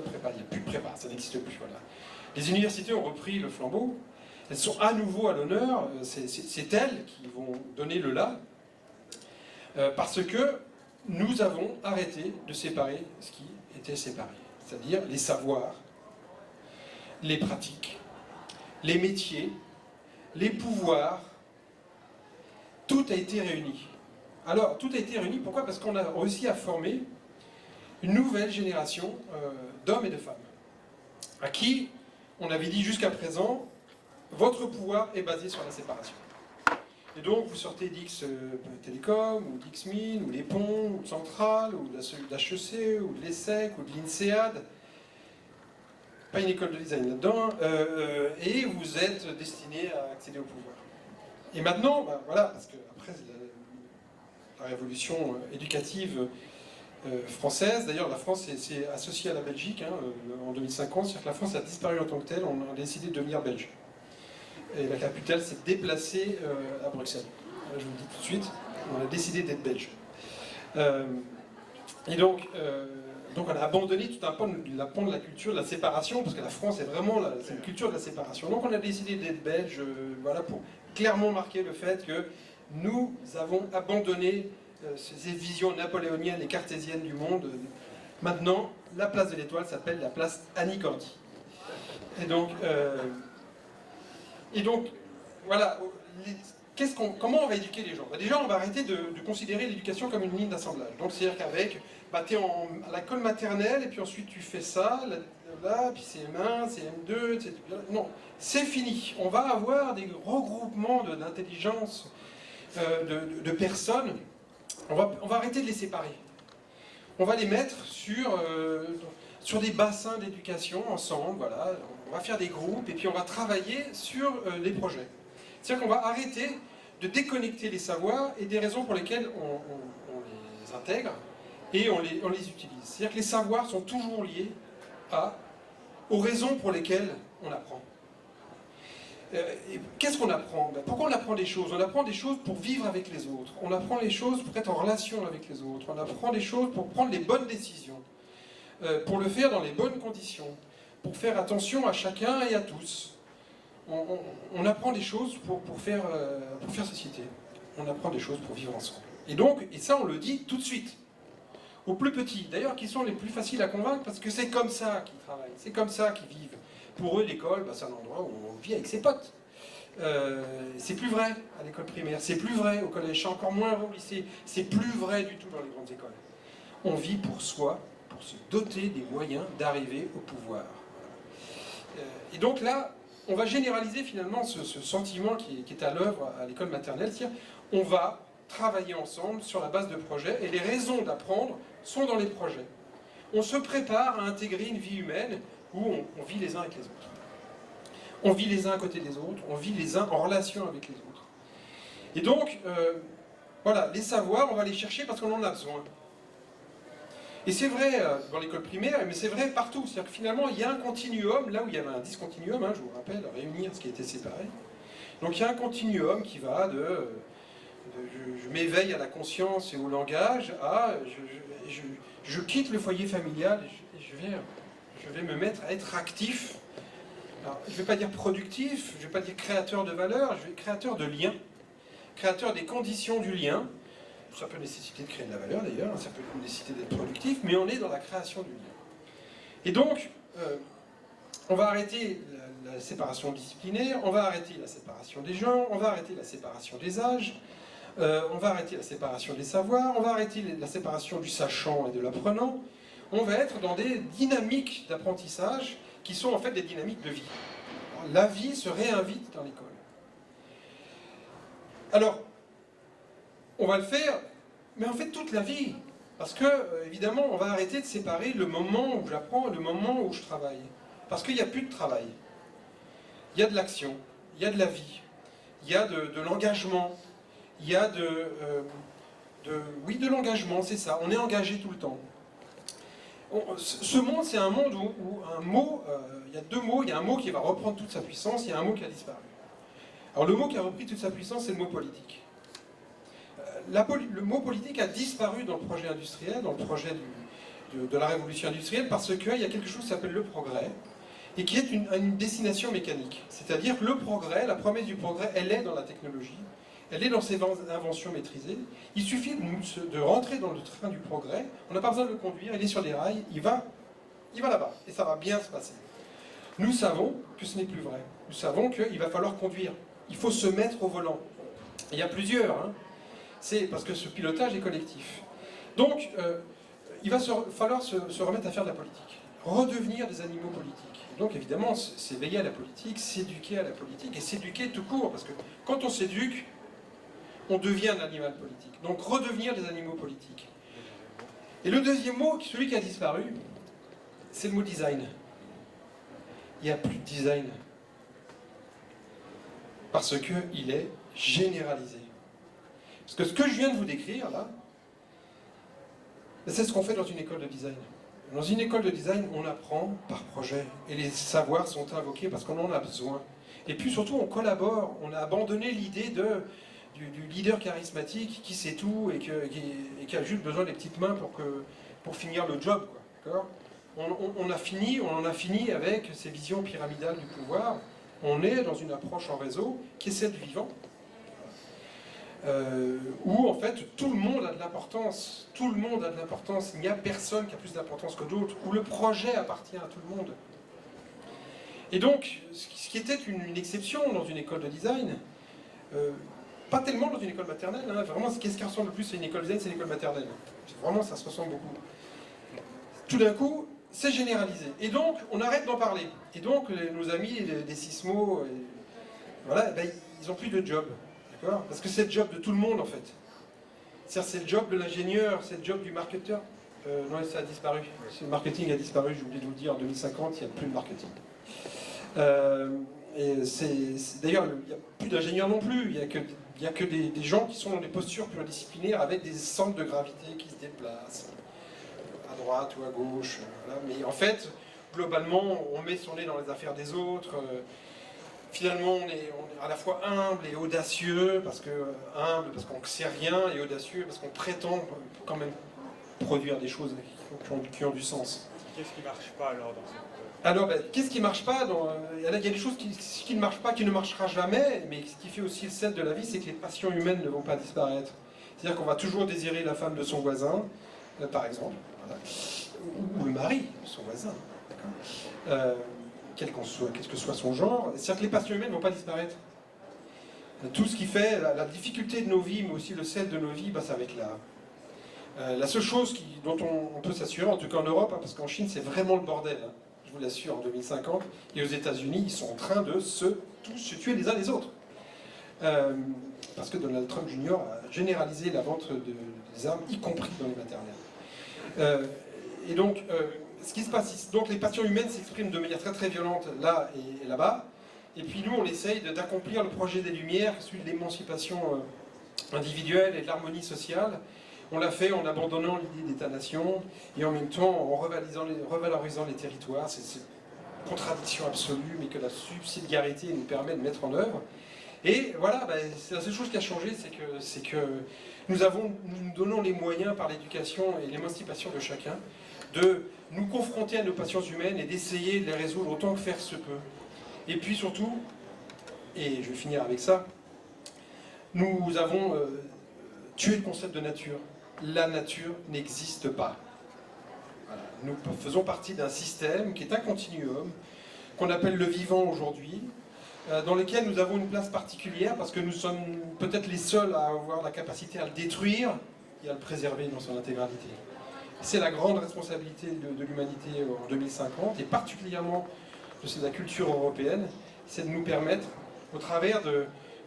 prépa, il n'y a plus de prépa, ça n'existe plus, voilà. Les universités ont repris le flambeau, elles sont à nouveau à l'honneur, c'est elles qui vont donner le là, parce que nous avons arrêté de séparer ce qui était séparé, c'est-à-dire les savoirs, les pratiques, les métiers, les pouvoirs, tout a été réuni. Alors, tout a été réuni, pourquoi? Parce qu'on a réussi à former une nouvelle génération d'hommes et de femmes, à qui on avait dit jusqu'à présent, votre pouvoir est basé sur la séparation. Et donc, vous sortez d'X Télécom, ou d'X Mines, ou les ponts, ou de Centrale, ou d'HEC, ou de l'ESSEC, ou de l'INSEAD, pas une école de design là-dedans, et vous êtes destiné à accéder au pouvoir. Et maintenant, ben voilà, parce qu'après la révolution éducative française, d'ailleurs la France s'est associée à la Belgique hein, en 2050, c'est-à-dire que la France a disparu en tant que telle, on a décidé de devenir belge. Et la capitale s'est déplacée à Bruxelles. Je vous le dis tout de suite, on a décidé d'être belge. Et donc on a abandonné tout un pan de la culture de la séparation, parce que la France est vraiment c'est une culture de la séparation. Donc on a décidé d'être belge, voilà, pour clairement marquer le fait que nous avons abandonné ces visions napoléoniennes et cartésiennes du monde. Maintenant, la place de l'Étoile s'appelle la place Annie Cordy. Et donc, voilà, comment on va éduquer les gens? Déjà, on va arrêter de considérer l'éducation comme une ligne d'assemblage. Donc, c'est-à-dire qu'avec, tu es à l'école maternelle, et puis ensuite tu fais ça, là, puis CM1, CM2, etc. Non, c'est fini. On va avoir des regroupements d'intelligence de personnes. On va arrêter de les séparer. On va les mettre sur des bassins d'éducation ensemble, voilà. On va faire des groupes et puis on va travailler sur les projets. C'est-à-dire qu'on va arrêter de déconnecter les savoirs et des raisons pour lesquelles on les intègre et on les utilise. C'est-à-dire que les savoirs sont toujours liés aux raisons pour lesquelles on apprend. Qu'est-ce qu'on apprend? Pourquoi on apprend des choses? On apprend des choses pour vivre avec les autres. On apprend les choses pour être en relation avec les autres. On apprend des choses pour prendre les bonnes décisions. Pour le faire dans les bonnes conditions. Pour faire attention à chacun et à tous. On apprend des choses pour faire société. On apprend des choses pour vivre ensemble. Et ça on le dit tout de suite. Aux plus petits, d'ailleurs, qui sont les plus faciles à convaincre, parce que c'est comme ça qu'ils travaillent, c'est comme ça qu'ils vivent. Pour eux, l'école, c'est un endroit où on vit avec ses potes. C'est plus vrai à l'école primaire, c'est plus vrai au collège, c'est encore moins vrai au lycée, c'est plus vrai du tout dans les grandes écoles. On vit pour soi, pour se doter des moyens d'arriver au pouvoir. Et donc là, on va généraliser finalement ce sentiment qui est à l'œuvre à l'école maternelle, c'est-à-dire on va travailler ensemble sur la base de projets, et les raisons d'apprendre sont dans les projets. On se prépare à intégrer une vie humaine où on vit les uns avec les autres. On vit les uns à côté des autres, on vit les uns en relation avec les autres. Et donc, voilà, les savoirs, on va les chercher parce qu'on en a besoin. Et c'est vrai dans l'école primaire, mais c'est vrai partout. C'est-à-dire que finalement, il y a un continuum, là où il y avait un discontinuum, je vous rappelle, réunir ce qui était séparé. Donc il y a un continuum qui va de je m'éveille à la conscience et au langage, à je quitte le foyer familial et je vais me mettre à être actif. Alors, je ne vais pas dire productif, je ne vais pas dire créateur de valeur, je vais être créateur de liens, créateur des conditions du lien. Ça peut nécessiter de créer de la valeur d'ailleurs, ça peut nécessiter d'être productif, mais on est dans la création du lien. Et donc, on va arrêter la séparation disciplinaire, on va arrêter la séparation des genres, on va arrêter la séparation des âges, on va arrêter la séparation des savoirs, on va arrêter la séparation du sachant et de l'apprenant. On va être dans des dynamiques d'apprentissage qui sont en fait des dynamiques de vie. Alors, la vie se réinvite dans l'école. Alors, on va le faire, mais en fait toute la vie. Parce que, évidemment, on va arrêter de séparer le moment où j'apprends et le moment où je travaille. Parce qu'il n'y a plus de travail. Il y a de l'action, il y a de la vie, il y a de l'engagement, il y a de l'engagement, c'est ça, on est engagé tout le temps. Ce monde, c'est un monde où un mot, il y a deux mots, il y a un mot qui va reprendre toute sa puissance, il y a un mot qui a disparu. Alors le mot qui a repris toute sa puissance, c'est le mot politique. Le mot politique a disparu dans le projet industriel, dans le projet de la révolution industrielle, parce qu'il y a quelque chose qui s'appelle le progrès, et qui est une destination mécanique. C'est-à-dire que le progrès, la promesse du progrès, elle est dans la technologie, elle est dans ses inventions maîtrisées. Il suffit de rentrer dans le train du progrès, on n'a pas besoin de le conduire, il est sur des rails, il va là-bas, et ça va bien se passer. Nous savons que ce n'est plus vrai. Nous savons qu'il va falloir conduire. Il faut se mettre au volant. Et il y a plusieurs, c'est parce que ce pilotage est collectif. Donc, il va falloir se remettre à faire de la politique. Redevenir des animaux politiques. Donc évidemment, s'éveiller à la politique, s'éduquer à la politique, et s'éduquer tout court, parce que quand on s'éduque, on devient un animal politique. Donc redevenir des animaux politiques. Et le deuxième mot, celui qui a disparu, c'est le mot design. Il n'y a plus de design. Parce qu'il est généralisé. Parce que ce que je viens de vous décrire, là, c'est ce qu'on fait dans une école de design. Dans une école de design, on apprend par projet. Et les savoirs sont invoqués parce qu'on en a besoin. Et puis surtout, on collabore. On a abandonné l'idée du leader charismatique qui sait tout et qui a juste besoin des petites mains pour finir le job. D'accord ? On en a fini avec ces visions pyramidales du pouvoir. On est dans une approche en réseau qui est celle du vivant. Où en fait tout le monde a de l'importance, il n'y a personne qui a plus d'importance que d'autres, où le projet appartient à tout le monde. Et donc, ce qui était une exception dans une école de design, pas tellement dans une école maternelle, vraiment, qu'est-ce qui ressemble le plus à une école de design, c'est l'école maternelle. Vraiment, ça se ressemble beaucoup. Tout d'un coup, c'est généralisé. Et donc, on arrête d'en parler. Et donc, nos amis des Sismo, voilà, ils n'ont plus de job. Parce que c'est le job de tout le monde en fait. C'est le job de l'ingénieur, c'est le job du marketeur. Non, ça a disparu. Le marketing a disparu, j'ai oublié de vous le dire, en 2050, il n'y a plus de marketing. D'ailleurs, il n'y a plus d'ingénieurs non plus, il n'y a que des gens qui sont dans des postures pluridisciplinaires avec des centres de gravité qui se déplacent à droite ou à gauche. Voilà. Mais en fait, globalement, on met son nez dans les affaires des autres. Finalement, on est à la fois humble et audacieux, parce qu'on ne sait rien, et audacieux parce qu'on prétend quand même produire des choses qui ont du sens. Qu'est-ce qui ne marche pas alors dans cette... Alors, qu'est-ce qui ne marche pas il y a des choses qui ne marchent pas, qui ne marchera jamais, mais ce qui fait aussi le sel de la vie, c'est que les passions humaines ne vont pas disparaître. C'est-à-dire qu'on va toujours désirer la femme de son voisin, par exemple, voilà. Ou le mari de son voisin, quel que soit son genre. C'est-à-dire que les passions humaines ne vont pas disparaître. Tout ce qui fait la difficulté de nos vies, mais aussi le sel de nos vies, ça va être là. La seule chose dont on peut s'assurer, en tout cas en Europe, parce qu'en Chine c'est vraiment le bordel, je vous l'assure, en 2050, et aux États-Unis ils sont en train de tous se tuer les uns les autres. Parce que Donald Trump Jr. a généralisé la vente des armes, y compris dans les maternelles. Et donc, ce qui se passe, donc les passions humaines s'expriment de manière très très violente là et là-bas, et puis nous on essaye d'accomplir le projet des Lumières, celui de l'émancipation individuelle et de l'harmonie sociale. On l'a fait en abandonnant l'idée d'État-nation et en même temps en revalorisant les territoires. C'est une contradiction absolue, mais que la subsidiarité nous permet de mettre en œuvre. Et voilà, c'est la seule chose qui a changé, c'est que nous donnons les moyens par l'éducation et l'émancipation de chacun de nous confronter à nos passions humaines et d'essayer de les résoudre autant que faire se peut. Et puis surtout, et je vais finir avec ça, nous avons tué le concept de nature. La nature n'existe pas. Voilà. Nous faisons partie d'un système qui est un continuum, qu'on appelle le vivant aujourd'hui, dans lequel nous avons une place particulière parce que nous sommes peut-être les seuls à avoir la capacité à le détruire et à le préserver dans son intégralité. C'est la grande responsabilité de l'humanité en 2050 et particulièrement de la culture européenne, c'est de nous permettre, au travers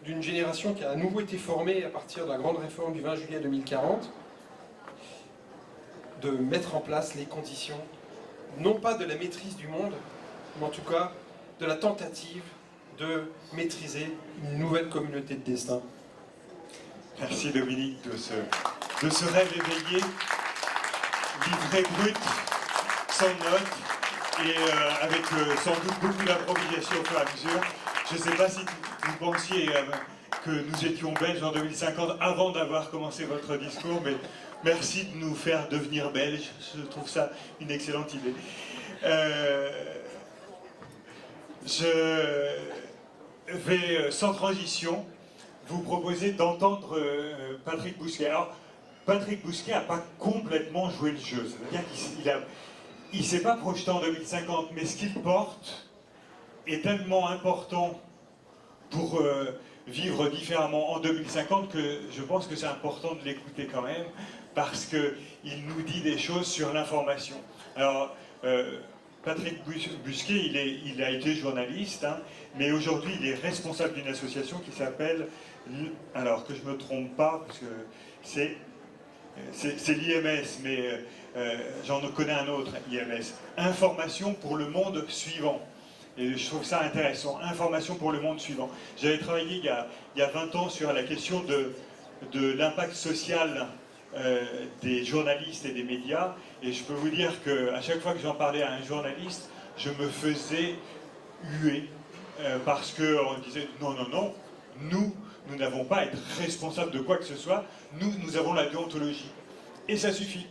d'une génération qui a à nouveau été formée à partir de la grande réforme du 20 juillet 2040, de mettre en place les conditions, non pas de la maîtrise du monde, mais en tout cas de la tentative de maîtriser une nouvelle communauté de destin. Merci Dominique de ce rêve éveillé, livré brut, sans notes, et avec sans doute beaucoup d'improvisation au fur et à mesure. Je ne sais pas si vous pensiez que nous étions belges en 2050 avant d'avoir commencé votre discours, mais merci de nous faire devenir belges. Je trouve ça une excellente idée. Je vais, sans transition, vous proposer d'entendre Patrick Bousquet. Alors, Patrick Bousquet n'a pas complètement joué le jeu. C'est-à-dire qu'il ne s'est pas projeté en 2050, mais ce qu'il porte est tellement important pour vivre différemment en 2050 que je pense que c'est important de l'écouter quand même, parce qu'il nous dit des choses sur l'information. Alors, Patrick Bousquet, il a été journaliste, hein, mais aujourd'hui il est responsable d'une association qui s'appelle, alors que je ne me trompe pas, parce que c'est l'IMS, mais j'en connais un autre, IMS, Information pour le monde suivant. Et je trouve ça intéressant, Information pour le monde suivant. J'avais travaillé il y a 20 ans sur la question de l'impact social des journalistes et des médias, et je peux vous dire qu'à chaque fois que j'en parlais à un journaliste, je me faisais huer, parce qu'on disait non, nous n'avons pas à être responsables de quoi que ce soit, nous avons la déontologie. Et ça suffit.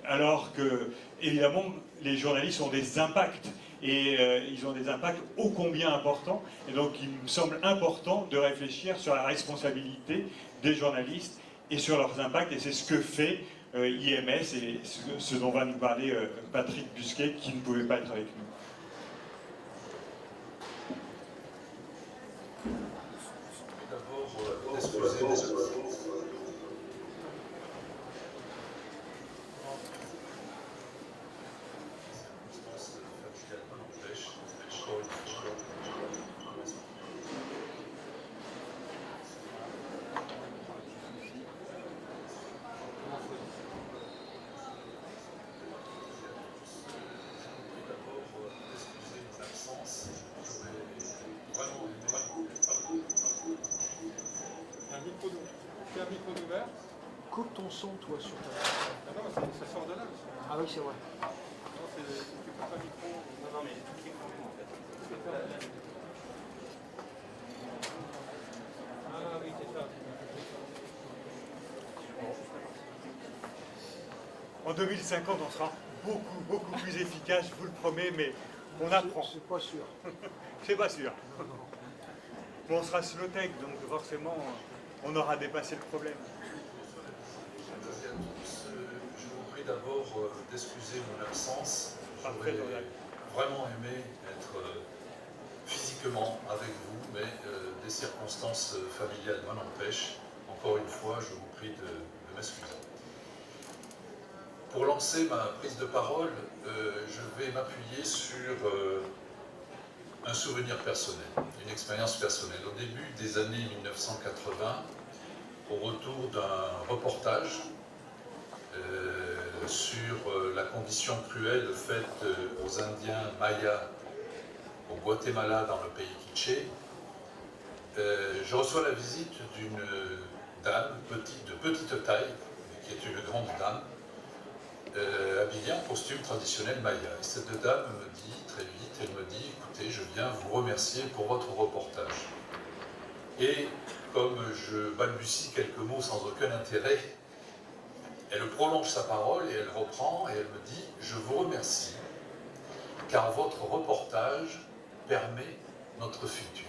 Alors que, évidemment, les journalistes ont des impacts, et ils ont des impacts ô combien importants, et donc il me semble important de réfléchir sur la responsabilité des journalistes et sur leurs impacts, et c'est ce que fait IMS, et ce dont va nous parler Patrick Bousquet, qui ne pouvait pas être avec nous. Tu as un micro ouvert? Coupe ton son, toi, sur ta... Ah non, ça sort de là. Ah oui, c'est vrai. Non, c'est En 2050, on sera beaucoup plus efficace, je vous le promets, mais on apprend. C'est pas sûr. C'est pas sûr. Bon, on sera slow-tech, donc forcément, on aura dépassé le problème. Je vous prie d'abord d'excuser mon absence. Parfait, J'aurais vraiment aimé être physiquement avec vous, mais des circonstances familiales m'en empêchent. Encore une fois, je vous prie de m'excuser. Pour lancer ma prise de parole, je vais m'appuyer sur un souvenir personnel, une expérience personnelle. Au début des années 1980, au retour d'un reportage sur la condition cruelle faite aux Indiens Mayas au Guatemala, dans le pays quiché, je reçois la visite d'une dame de petite taille, qui est une grande dame, habillée en costume traditionnel maya. Et cette dame me dit très vite, elle me dit, écoutez, je viens vous remercier pour votre reportage. Et comme je balbutie quelques mots sans aucun intérêt, elle prolonge sa parole et elle reprend et elle me dit, je vous remercie car votre reportage permet notre futur.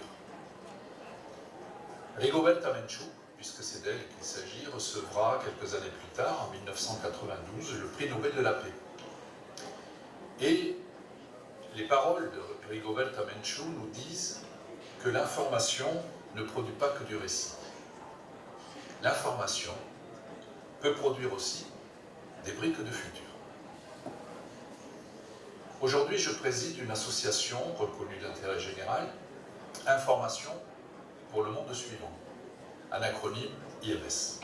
Rigoberta Menchú, puisque c'est d'elle qu'il s'agit, recevra quelques années plus tard, en 1992, le prix Nobel de la paix. Et les paroles de Rigoberta Menchú nous disent que l'information ne produit pas que du récit. L'information peut produire aussi des briques de futur. Aujourd'hui, je préside une association reconnue d'intérêt général, Information pour le monde suivant, un acronyme IMS.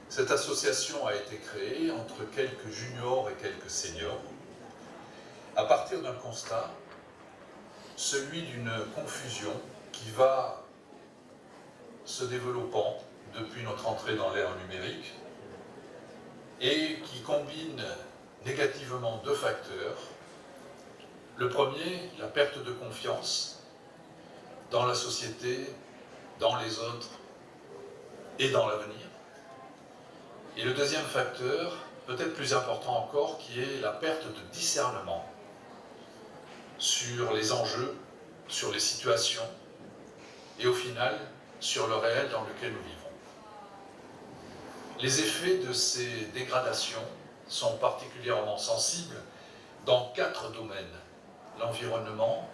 Cette association a été créée entre quelques juniors et quelques seniors, à partir d'un constat, celui d'une confusion qui va se développant depuis notre entrée dans l'ère numérique et qui combine négativement deux facteurs. Le premier, la perte de confiance dans la société, dans les autres et dans l'avenir. Et le deuxième facteur, peut-être plus important encore, qui est la perte de discernement sur les enjeux, sur les situations et au final sur le réel dans lequel nous vivons. Les effets de ces dégradations sont particulièrement sensibles dans 4 domaines: l'environnement,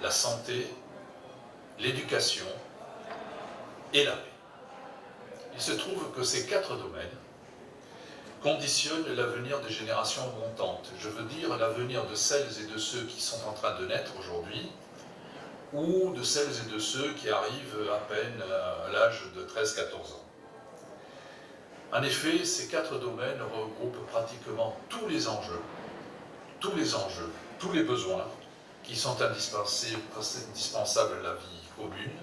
la santé, l'éducation et la paix. Il se trouve que ces 4 domaines conditionnent l'avenir des générations montantes. Je veux dire l'avenir de celles et de ceux qui sont en train de naître aujourd'hui, ou de celles et de ceux qui arrivent à peine à l'âge de 13-14 ans. En effet, ces 4 domaines regroupent pratiquement tous les enjeux, tous les besoins qui sont indispensables à la vie commune,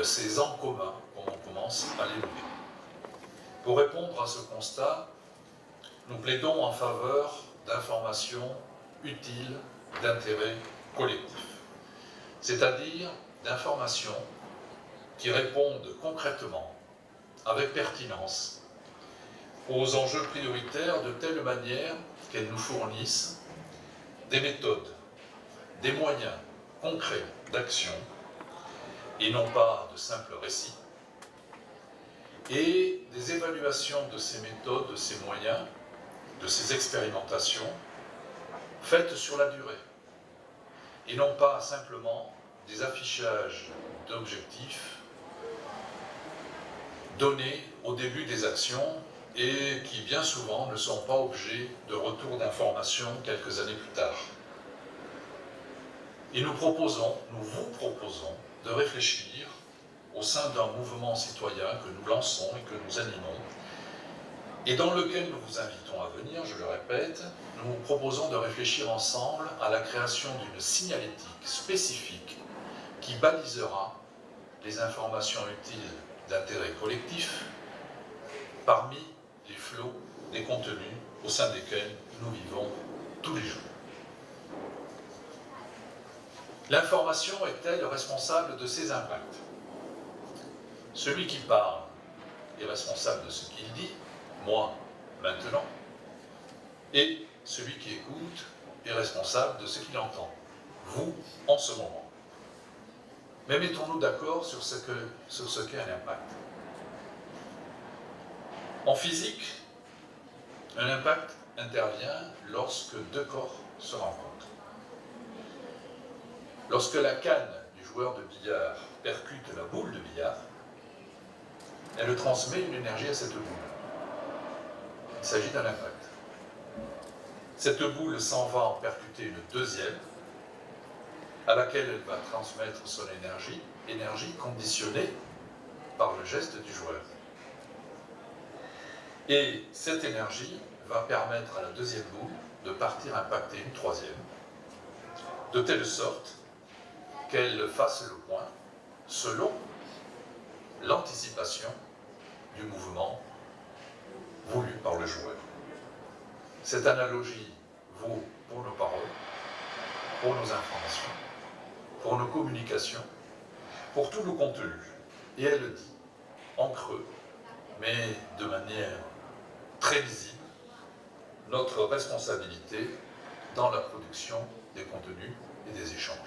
ces en commun qu'on commence à les nommer. Pour répondre à ce constat, nous plaidons en faveur d'informations utiles d'intérêt collectif, c'est-à-dire d'informations qui répondent concrètement, avec pertinence, aux enjeux prioritaires de telle manière qu'elles nous fournissent des méthodes, des moyens concrets d'action, et non pas de simples récits, et des évaluations de ces méthodes, de ces moyens, de ces expérimentations, faites sur la durée, et non pas simplement des affichages d'objectifs donnés au début des actions et qui bien souvent ne sont pas objets de retour d'informations quelques années plus tard. Et nous vous proposons de réfléchir au sein d'un mouvement citoyen que nous lançons et que nous animons, et dans lequel nous vous invitons à venir, je le répète. Nous vous proposons de réfléchir ensemble à la création d'une signalétique spécifique qui balisera les informations utiles d'intérêt collectif parmi les flots des contenus au sein desquels nous vivons tous les jours. L'information est-elle responsable de ses impacts? Celui qui parle est responsable de ce qu'il dit, moi, maintenant, et celui qui écoute est responsable de ce qu'il entend, vous, en ce moment. Mais mettons-nous d'accord sur ce qu'est un impact. En physique, un impact intervient lorsque deux corps se rencontrent. Lorsque la canne du joueur de billard percute la boule de billard, elle transmet une énergie à cette boule. Il s'agit d'un impact. Cette boule s'en va en percuter une deuxième, à laquelle elle va transmettre son énergie conditionnée par le geste du joueur. Et cette énergie va permettre à la deuxième boule de partir impacter une troisième, de telle sorte qu'elle fasse le point selon l'anticipation du mouvement voulu par le joueur. Cette analogie vaut pour nos paroles, pour nos informations, pour nos communications, pour tous nos contenus. Et elle dit, en creux, mais de manière très visible, notre responsabilité dans la production des contenus et des échanges.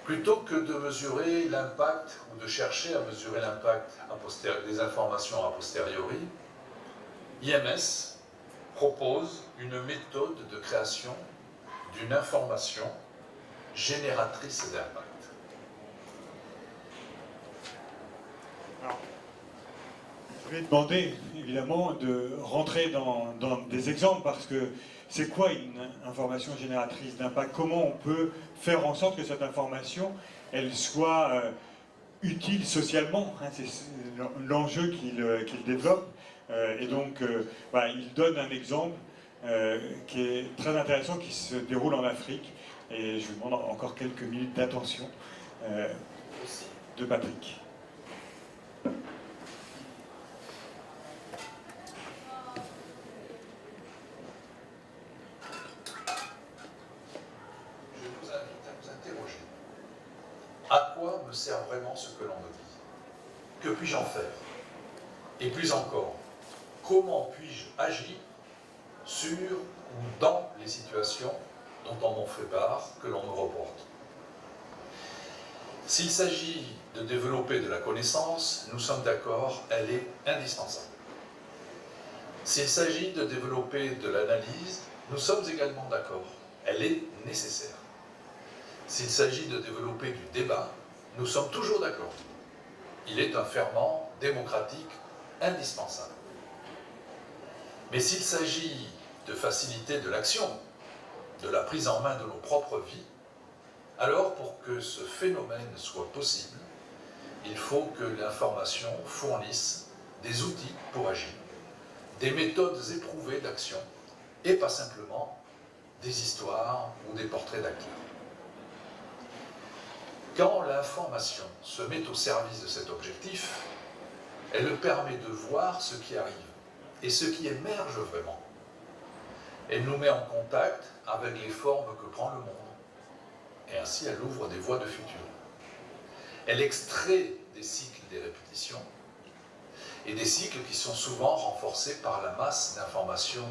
Plutôt que de mesurer l'impact ou de chercher à mesurer l'impact des informations a posteriori, IMS propose une méthode de création d'une information génératrice d'impact. Je vais demander, évidemment, de rentrer dans des exemples, parce que c'est quoi une information génératrice d'impact? Comment on peut faire en sorte que cette information, elle soit utile socialement, hein, c'est l'enjeu qu'il développe. Et donc, voilà, il donne un exemple qui est très intéressant, qui se déroule en Afrique. Et je vous demande encore quelques minutes d'attention de Patrick. À quoi me sert vraiment ce que l'on me dit? Que puis-je en faire? Et plus encore, comment puis-je agir sur ou dans les situations dont on m'en fait part, que l'on me reporte? S'il s'agit de développer de la connaissance, nous sommes d'accord, elle est indispensable. S'il s'agit de développer de l'analyse, nous sommes également d'accord, elle est nécessaire. S'il s'agit de développer du débat, nous sommes toujours d'accord. Il est un ferment démocratique indispensable. Mais s'il s'agit de faciliter de l'action, de la prise en main de nos propres vies, alors pour que ce phénomène soit possible, il faut que l'information fournisse des outils pour agir, des méthodes éprouvées d'action, et pas simplement des histoires ou des portraits d'acteurs. Quand l'information se met au service de cet objectif, elle permet de voir ce qui arrive et ce qui émerge vraiment. Elle nous met en contact avec les formes que prend le monde. Et ainsi, elle ouvre des voies de futur. Elle extrait des cycles des répétitions et des cycles qui sont souvent renforcés par la masse d'informations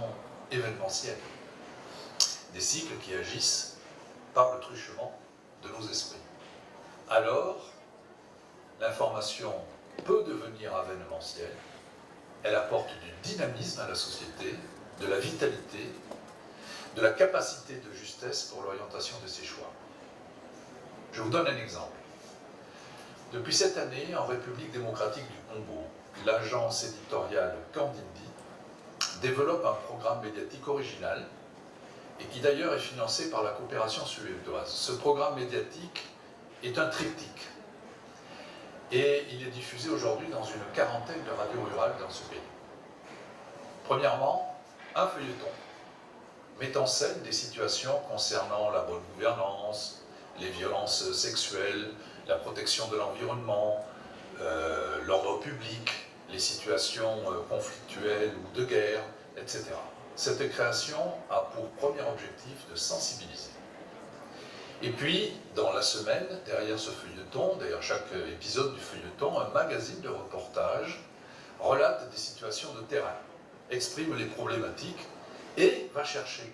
événementielles. Des cycles qui agissent par le truchement de nos esprits. Alors, l'information peut devenir événementielle, elle apporte du dynamisme à la société, de la vitalité, de la capacité de justesse pour l'orientation de ses choix. Je vous donne un exemple. Depuis cette année, en République démocratique du Congo, l'agence éditoriale Kandindi développe un programme médiatique original et qui d'ailleurs est financé par la coopération suédoise. Ce programme médiatique est un triptyque et il est diffusé aujourd'hui dans une quarantaine de radios rurales dans ce pays. Premièrement, un feuilleton met en scène des situations concernant la bonne gouvernance, les violences sexuelles, la protection de l'environnement, l'ordre public, les situations conflictuelles ou de guerre, etc. Cette création a pour premier objectif de sensibiliser. Et puis, dans la semaine, derrière ce feuilleton, derrière chaque épisode du feuilleton, un magazine de reportage relate des situations de terrain, exprime les problématiques et va chercher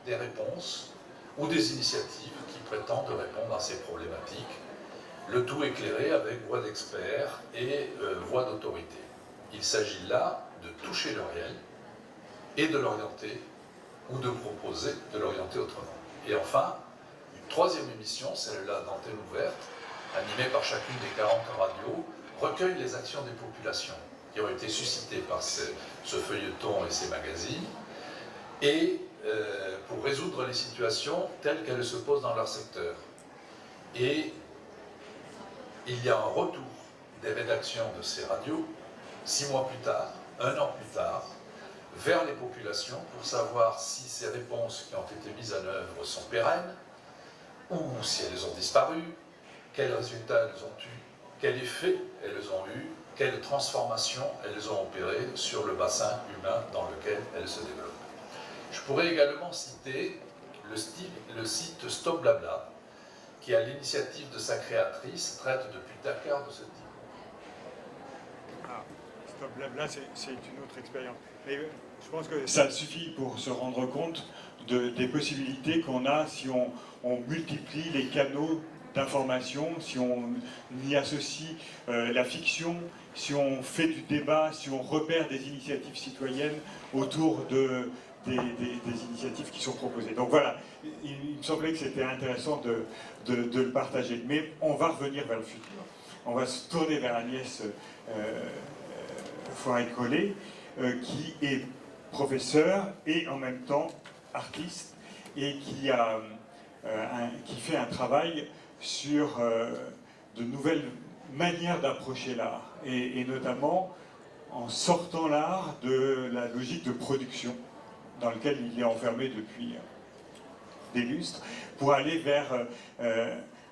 des réponses ou des initiatives qui prétendent répondre à ces problématiques, le tout éclairé avec voix d'experts et voix d'autorité. Il s'agit là de toucher le réel et de l'orienter ou de proposer de l'orienter autrement. Et enfin, une troisième émission, celle-là d'antenne ouverte, animée par chacune des 40 radios, recueille les actions des populations qui ont été suscitées par ce feuilleton et ces magazines, et pour résoudre les situations telles qu'elles se posent dans leur secteur. Et il y a un retour des rédactions de ces radios, 6 mois plus tard, 1 an plus tard, vers les populations pour savoir si ces réponses qui ont été mises en œuvre sont pérennes, ou si elles ont disparu, quels résultats elles ont eus, quel effet elles ont eu, quelles transformations elles ont opérées sur le bassin humain dans lequel elles se développent. Je pourrais également citer le site Stop Blabla, qui, à l'initiative de sa créatrice, traite depuis Dakar de ce type. Ah, Stop Blabla, c'est une autre expérience. Mais je pense que ça suffit pour se rendre compte des possibilités qu'on a si on multiplie les canaux d'information, si on y associe la fiction, si on fait du débat, si on repère des initiatives citoyennes autour des initiatives qui sont proposées. Donc voilà, il me semblait que c'était intéressant de le partager. Mais on va revenir vers le futur. On va se tourner vers Agnès Foiré-Collet, qui est professeur et en même temps artiste, et qui fait un travail sur de nouvelles manières d'approcher l'art, et notamment en sortant l'art de la logique de production dans laquelle il est enfermé depuis des lustres, pour aller vers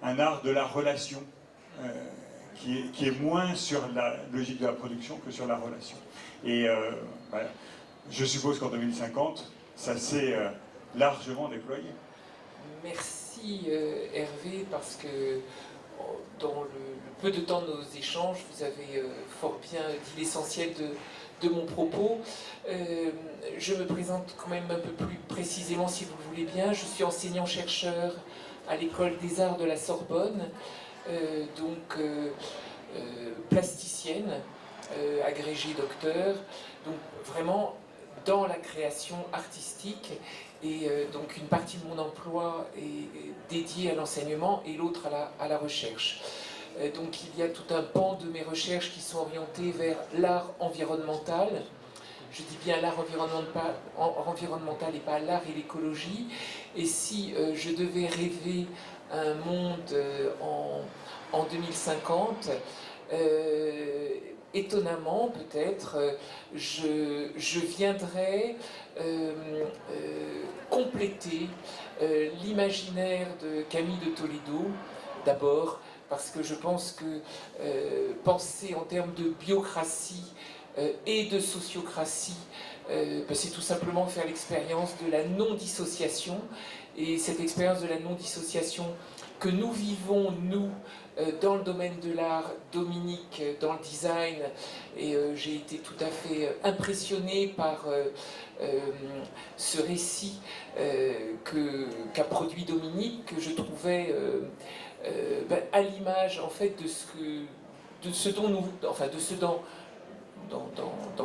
un art de la relation qui est moins sur la logique de la production que sur la relation. Et voilà. Je suppose qu'en 2050, ça s'est largement déployé. Merci Hervé, parce que dans le peu de temps de nos échanges, vous avez fort bien dit l'essentiel de mon propos. Je me présente quand même un peu plus précisément, si vous le voulez bien. Je suis enseignant-chercheur à l'École des Arts de la Sorbonne, donc plasticienne, agrégée docteur, donc vraiment dans la création artistique, et donc une partie de mon emploi est dédiée à l'enseignement et l'autre à la recherche. Donc il y a tout un pan de mes recherches qui sont orientées vers l'art environnemental. Je dis bien l'art environnemental et pas l'art et l'écologie. Et si je devais rêver un monde en 2050, étonnamment peut-être, je viendrais compléter l'imaginaire de Camille de Toledo, d'abord, parce que je pense que penser en termes de biocratie et de sociocratie, c'est tout simplement faire l'expérience de la non-dissociation, et cette expérience de la non-dissociation que nous vivons, nous, dans le domaine de l'art, Dominique dans le design, et j'ai été tout à fait impressionné par ce récit qu'a produit Dominique, que je trouvais à l'image en fait de ce dont nous, enfin de ce dans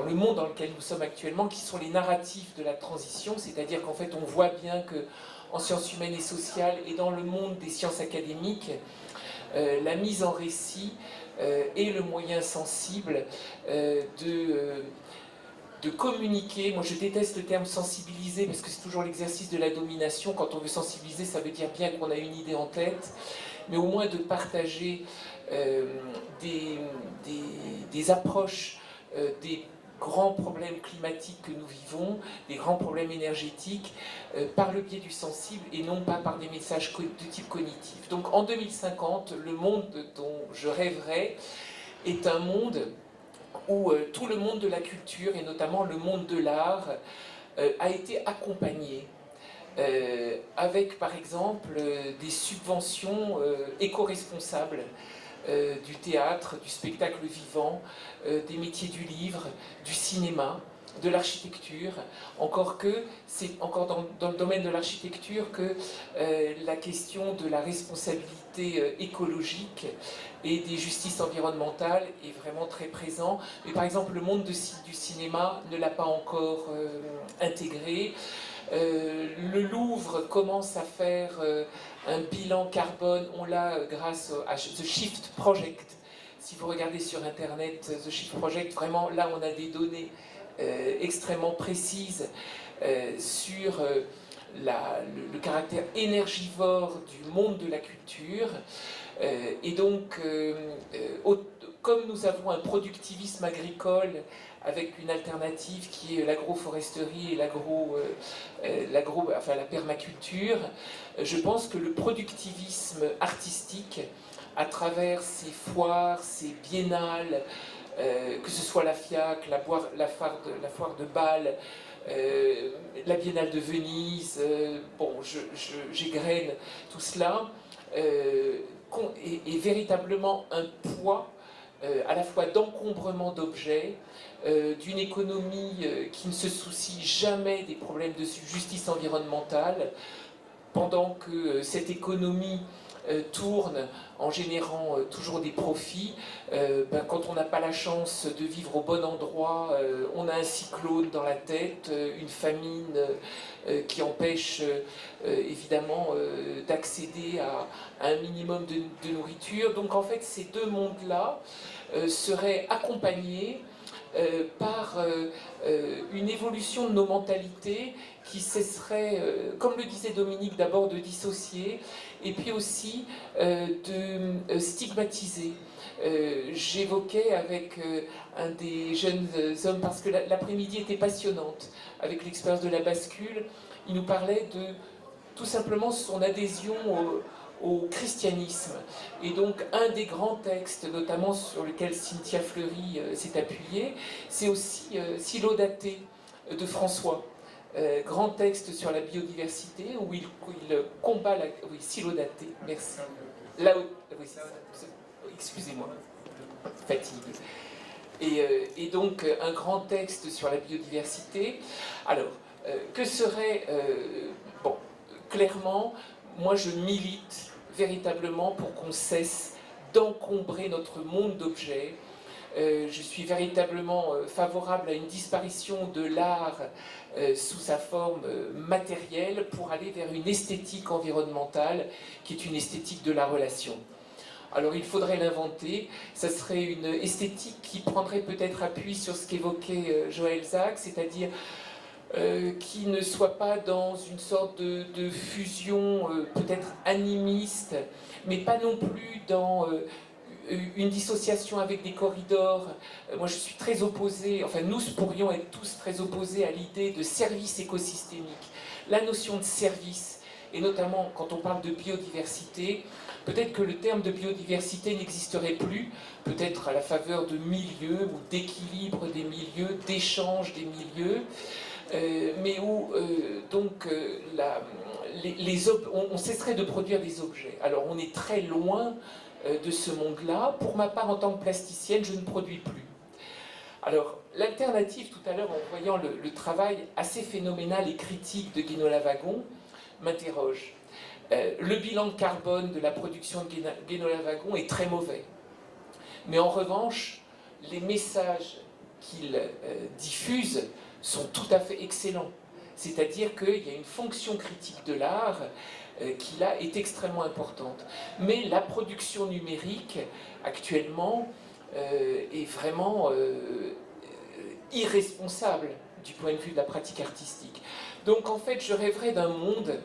le monde dans lequel nous sommes actuellement, qui sont les narratifs de la transition, c'est-à-dire qu'en fait on voit bien que en sciences humaines et sociales et dans le monde des sciences académiques, la mise en récit est le moyen sensible de communiquer. Moi je déteste le terme sensibiliser, parce que c'est toujours l'exercice de la domination. Quand on veut sensibiliser, ça veut dire bien qu'on a une idée en tête, mais au moins de partager des approches des grands problèmes climatiques que nous vivons, des grands problèmes énergétiques, par le biais du sensible et non pas par des messages de type cognitif. Donc en 2050, le monde dont je rêverais est un monde où tout le monde de la culture, et notamment le monde de l'art, a été accompagné avec par exemple des subventions éco-responsables du théâtre, du spectacle vivant, des métiers du livre, du cinéma, de l'architecture, encore que c'est encore dans le domaine de l'architecture que la question de la responsabilité écologique et des justices environnementales est vraiment très présent. Mais par exemple, le monde du cinéma ne l'a pas encore intégré. Le Louvre commence à faire un bilan carbone, on l'a grâce à The Shift Project. Si vous regardez sur Internet, The Shift Project, vraiment là on a des données extrêmement précises sur le caractère énergivore du monde de la culture. Et donc, comme nous avons un productivisme agricole avec une alternative qui est l'agroforesterie et la permaculture, je pense que le productivisme artistique, à travers ces foires, ces biennales, que ce soit la FIAC, la foire de Bâle, la Biennale de Venise, j'égrène tout cela, est véritablement un poids à la fois d'encombrement d'objets, d'une économie qui ne se soucie jamais des problèmes de justice environnementale, pendant que cette économie tourne en générant toujours des profits. Quand on n'a pas la chance de vivre au bon endroit, on a un cyclone dans la tête, une famine qui empêche évidemment d'accéder à un minimum de nourriture. Donc en fait, ces deux mondes-là seraient accompagnés par une évolution de nos mentalités qui cesserait, comme le disait Dominique, d'abord de dissocier et puis aussi de stigmatiser. J'évoquais avec un des jeunes hommes, parce que l'après-midi était passionnante, avec l'expérience de la bascule, il nous parlait de tout simplement son adhésion au christianisme. Et donc un des grands textes, notamment sur lequel Cynthia Fleury s'est appuyée, c'est aussi Silodaté de François. Grand texte sur la biodiversité où il combat la... Oui, Silodaté, merci. Là où... Oui, excusez-moi, fatigue. Et donc un grand texte sur la biodiversité. Alors, que serait... bon, clairement, moi je milite véritablement pour qu'on cesse d'encombrer notre monde d'objets. Je suis véritablement favorable à une disparition de l'art sous sa forme matérielle pour aller vers une esthétique environnementale qui est une esthétique de la relation. Alors il faudrait l'inventer, ça serait une esthétique qui prendrait peut-être appui sur ce qu'évoquait Joël Zack, c'est-à-dire qui ne soit pas dans une sorte de fusion peut-être animiste, mais pas non plus dans une dissociation avec des corridors. Moi je suis très opposée, enfin nous pourrions être tous très opposés à l'idée de service écosystémique. La notion de service, et notamment quand on parle de biodiversité, peut-être que le terme de biodiversité n'existerait plus, peut-être à la faveur de milieux ou d'équilibre des milieux, d'échange des milieux, mais où on cesserait de produire des objets. Alors on est très loin de ce monde-là. Pour ma part, en tant que plasticienne, je ne produis plus. Alors l'alternative, tout à l'heure, en voyant le travail assez phénoménal et critique de Guénola-Wagon, m'interroge. Le bilan de carbone de la production de Guénola-Wagon est très mauvais. Mais en revanche, les messages qu'il diffuse sont tout à fait excellents. C'est-à-dire qu'il y a une fonction critique de l'art qui là est extrêmement importante. Mais la production numérique, actuellement, est vraiment irresponsable du point de vue de la pratique artistique. Donc en fait, je rêverais d'un monde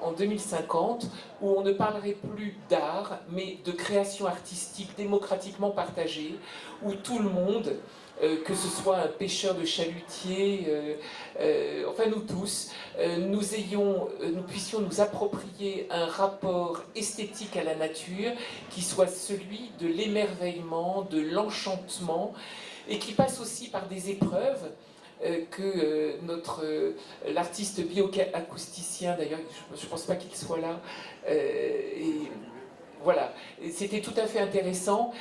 en 2050 où on ne parlerait plus d'art, mais de création artistique démocratiquement partagée, où tout le monde, que ce soit un pêcheur de chalutiers, enfin nous tous, nous puissions nous approprier un rapport esthétique à la nature qui soit celui de l'émerveillement, de l'enchantement, et qui passe aussi par des épreuves que l'artiste bioacousticien, d'ailleurs, je ne pense pas qu'il soit là, et voilà, c'était tout à fait intéressant.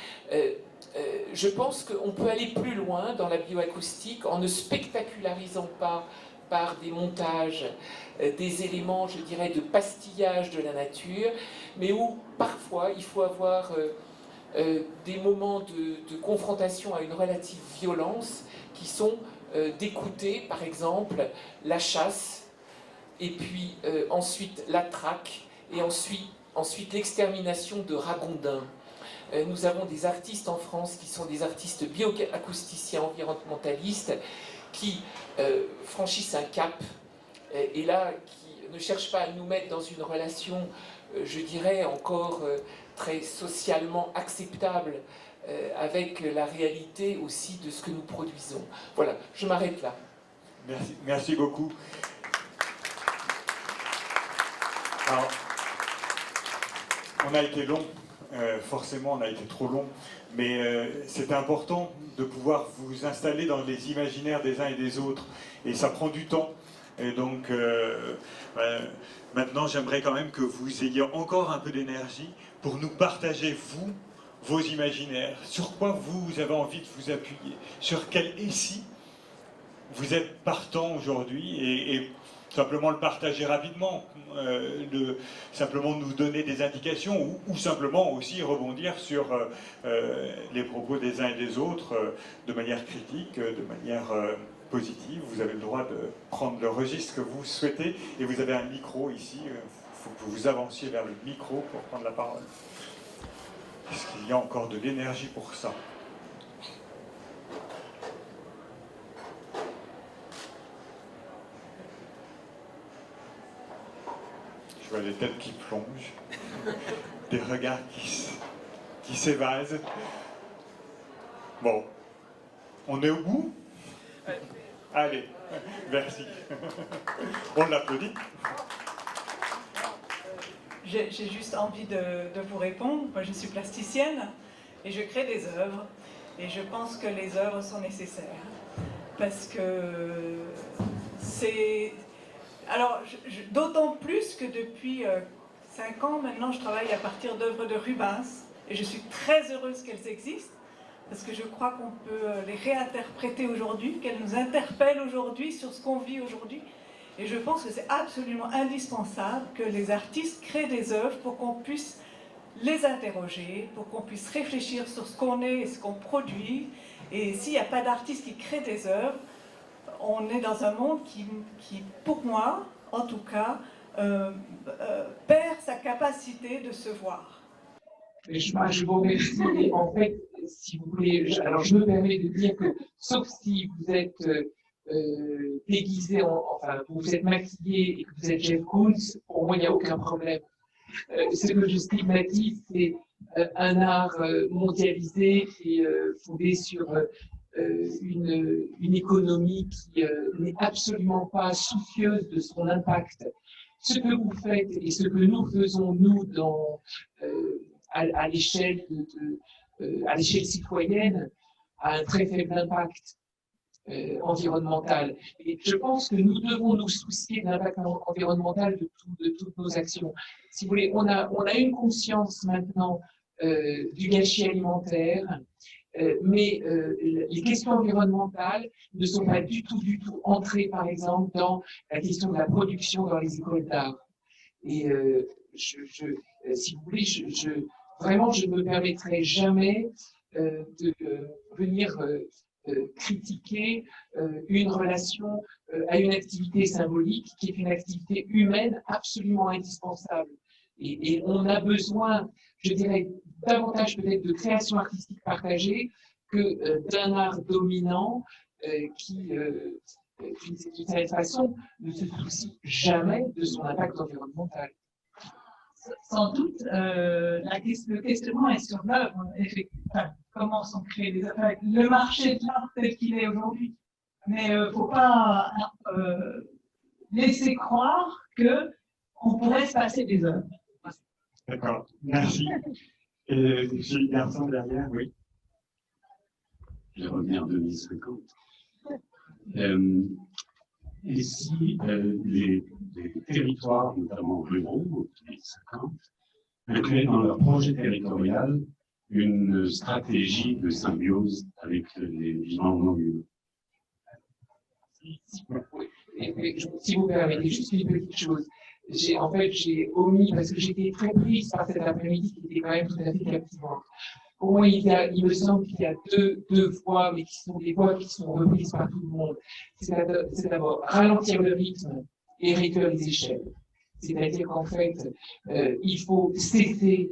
Je pense qu'on peut aller plus loin dans la bioacoustique en ne spectacularisant pas par des montages, des éléments, je dirais, de pastillage de la nature, mais où parfois il faut avoir des moments de confrontation à une relative violence qui sont d'écouter, par exemple, la chasse, et puis ensuite la traque, et ensuite l'extermination de ragondins. Nous avons des artistes en France qui sont des artistes bioacousticiens environnementalistes qui franchissent un cap et là qui ne cherchent pas à nous mettre dans une relation, je dirais, encore très socialement acceptable avec la réalité aussi de ce que nous produisons. Voilà, je m'arrête là. Merci beaucoup. Alors, on a été long. Forcément, on a été trop long, mais c'est important de pouvoir vous installer dans les imaginaires des uns et des autres, et ça prend du temps. Et donc, maintenant, j'aimerais quand même que vous ayez encore un peu d'énergie pour nous partager, vous, vos imaginaires. Sur quoi vous avez envie de vous appuyer? Sur quel récit vous êtes partant aujourd'hui et simplement le partager rapidement, simplement nous donner des indications ou simplement aussi rebondir sur les propos des uns et des autres de manière critique, de manière positive. Vous avez le droit de prendre le registre que vous souhaitez et vous avez un micro ici. Il faut que vous avanciez vers le micro pour prendre la parole. Est-ce qu'il y a encore de l'énergie pour ça? Je vois des têtes qui plongent, des regards qui s'évasent. Bon, on est au bout? Allez, merci. On l'applaudit. J'ai juste envie de vous répondre. Moi, je suis plasticienne et je crée des œuvres. Et je pense que les œuvres sont nécessaires. Parce que c'est... Alors, d'autant plus que depuis 5 ans, maintenant, je travaille à partir d'œuvres de Rubens. Et je suis très heureuse qu'elles existent. Parce que je crois qu'on peut les réinterpréter aujourd'hui, qu'elles nous interpellent aujourd'hui sur ce qu'on vit aujourd'hui. Et je pense que c'est absolument indispensable que les artistes créent des œuvres pour qu'on puisse les interroger, pour qu'on puisse réfléchir sur ce qu'on est et ce qu'on produit. Et s'il n'y a pas d'artistes qui créent des œuvres, on est dans un monde qui pour moi, en tout cas, perd sa capacité de se voir. Je vous remercie. Et en fait, si vous voulez, alors je me permets de dire que, sauf si vous êtes déguisé, enfin, vous êtes maquillé et que vous êtes Jeff Koons, pour moi, il n'y a aucun problème. Ce que je stigmatise, c'est un art mondialisé et fondé sur une économie qui n'est absolument pas soucieuse de son impact. Ce que vous faites et ce que nous faisons, nous, à l'échelle citoyenne, a un très faible impact environnemental. Et je pense que nous devons nous soucier de l'impact environnemental de toutes nos actions. Si vous voulez, on a une conscience maintenant du gâchis alimentaire, mais les questions environnementales ne sont pas du tout entrées, par exemple, dans la question de la production dans les écoles d'art. Et si vous voulez, vraiment, je ne me permettrai jamais de venir critiquer une relation à une activité symbolique qui est une activité humaine absolument indispensable. Et on a besoin, je dirais, davantage peut-être de création artistique partagée que d'un art dominant qui, d'une certaine façon, ne se soucie jamais de son impact environnemental. Sans doute, le questionnement est sur l'œuvre, effectivement. Comment sont créées les œuvres, le marché de l'art tel qu'il est aujourd'hui. Mais il ne faut pas laisser croire qu'on pourrait se passer des œuvres. D'accord, merci. Et j'ai le garçon derrière, oui. Je reviens en 2050. Et si les territoires, notamment ruraux, les 50, incluaient dans leur projet territorial une stratégie de symbiose avec les vivants non humains? Si vous permettez, juste une petite chose. En fait, j'ai omis, parce que j'étais très prise par cet après-midi qui était quand même tout à fait captivante. Pour moi, il me semble qu'il y a deux voies, mais qui sont des voies qui sont reprises par tout le monde. C'est d'abord ralentir le rythme et réduire les échelles. C'est-à-dire qu'en fait, il faut cesser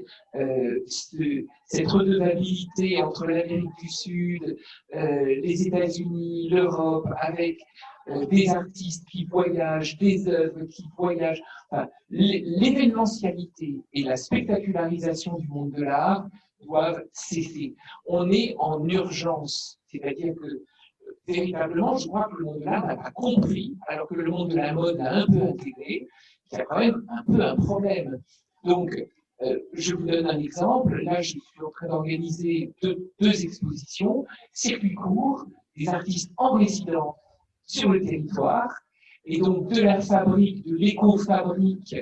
cette redevabilité entre l'Amérique du Sud, les États-Unis, l'Europe, avec des artistes qui voyagent, des œuvres qui voyagent. Enfin, l'événementialité et la spectacularisation du monde de l'art doivent cesser. On est en urgence, c'est-à-dire que véritablement, je crois que le monde de l'art n'a pas compris, alors que le monde de la mode l'a un peu intégré, qu'il y a quand même un peu un problème. Donc, je vous donne un exemple. Là, je suis en train d'organiser deux expositions, circuit court, des artistes en résidence sur le territoire, et donc de la fabrique, de l'éco-fabrique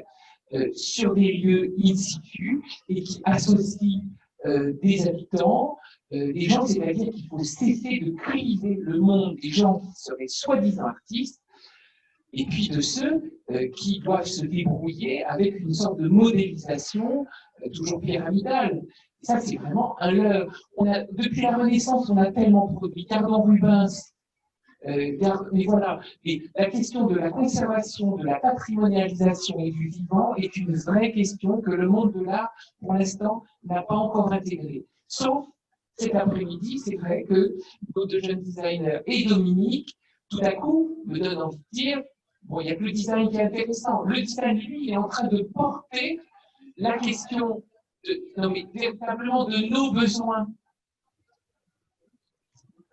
sur des lieux in situ, et qui associent des habitants, des gens, c'est-à-dire qu'il faut cesser de criser le monde des gens qui seraient soi-disant artistes, et puis de ceux qui doivent se débrouiller avec une sorte de modélisation toujours pyramidale. Et ça, c'est vraiment un leurre. Depuis la Renaissance, on a tellement produit. Cardin Rubens, mais voilà. Et la question de la conservation, de la patrimonialisation et du vivant est une vraie question que le monde de l'art, pour l'instant, n'a pas encore intégrée. Sauf cet après-midi, c'est vrai que nos deux jeunes designers et Dominique, tout à coup, me donnent envie de dire, bon, il n'y a que le design qui est intéressant. Le design, lui, il est en train de porter la question, non mais véritablement de nos besoins.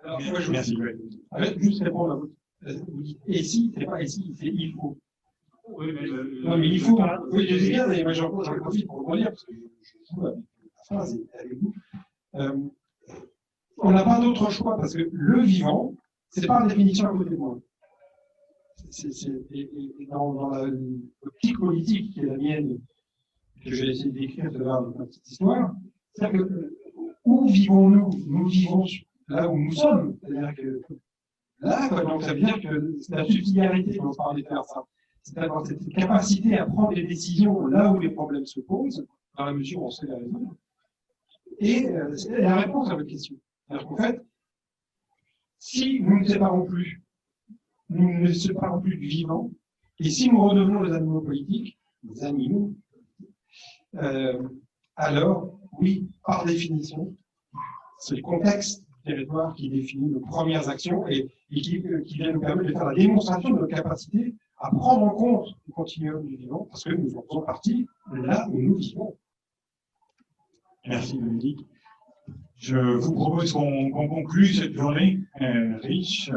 Alors, moi, je vais juste répondre à vous dites, et si, c'est pas ici, c'est il faut. Oui, mais Non, mais il faut. Oui, je sais bien, mais moi, j'en profite pour rebondir, parce que je joue avec la phrase avec vous. On n'a pas d'autre choix, parce que le vivant, c'est par définition à côté de moi. Et dans l'optique politique qui est la mienne, que je vais essayer de décrire dans ma petite histoire, c'est-à-dire que où vivons-nous? Nous vivons là où nous sommes. C'est-à-dire que là, donc ça veut dire que c'est la subsidiarité dont on parlait de faire ça. C'est d'avoir cette capacité à prendre des décisions là où les problèmes se posent, dans la mesure où on sait la résoudre. Et c'est la réponse à votre question. C'est-à-dire qu'en fait, si nous ne séparons plus, nous ne séparons plus du vivant, et si nous redevenons les animaux politiques, les animaux, alors, oui, par définition, c'est le contexte du territoire qui définit nos premières actions et qui vient nous permettre de faire la démonstration de notre capacité à prendre en compte le continuum du vivant, parce que nous en faisons partie là où nous vivons. Merci Dominique. Je vous propose qu'on conclue cette journée riche.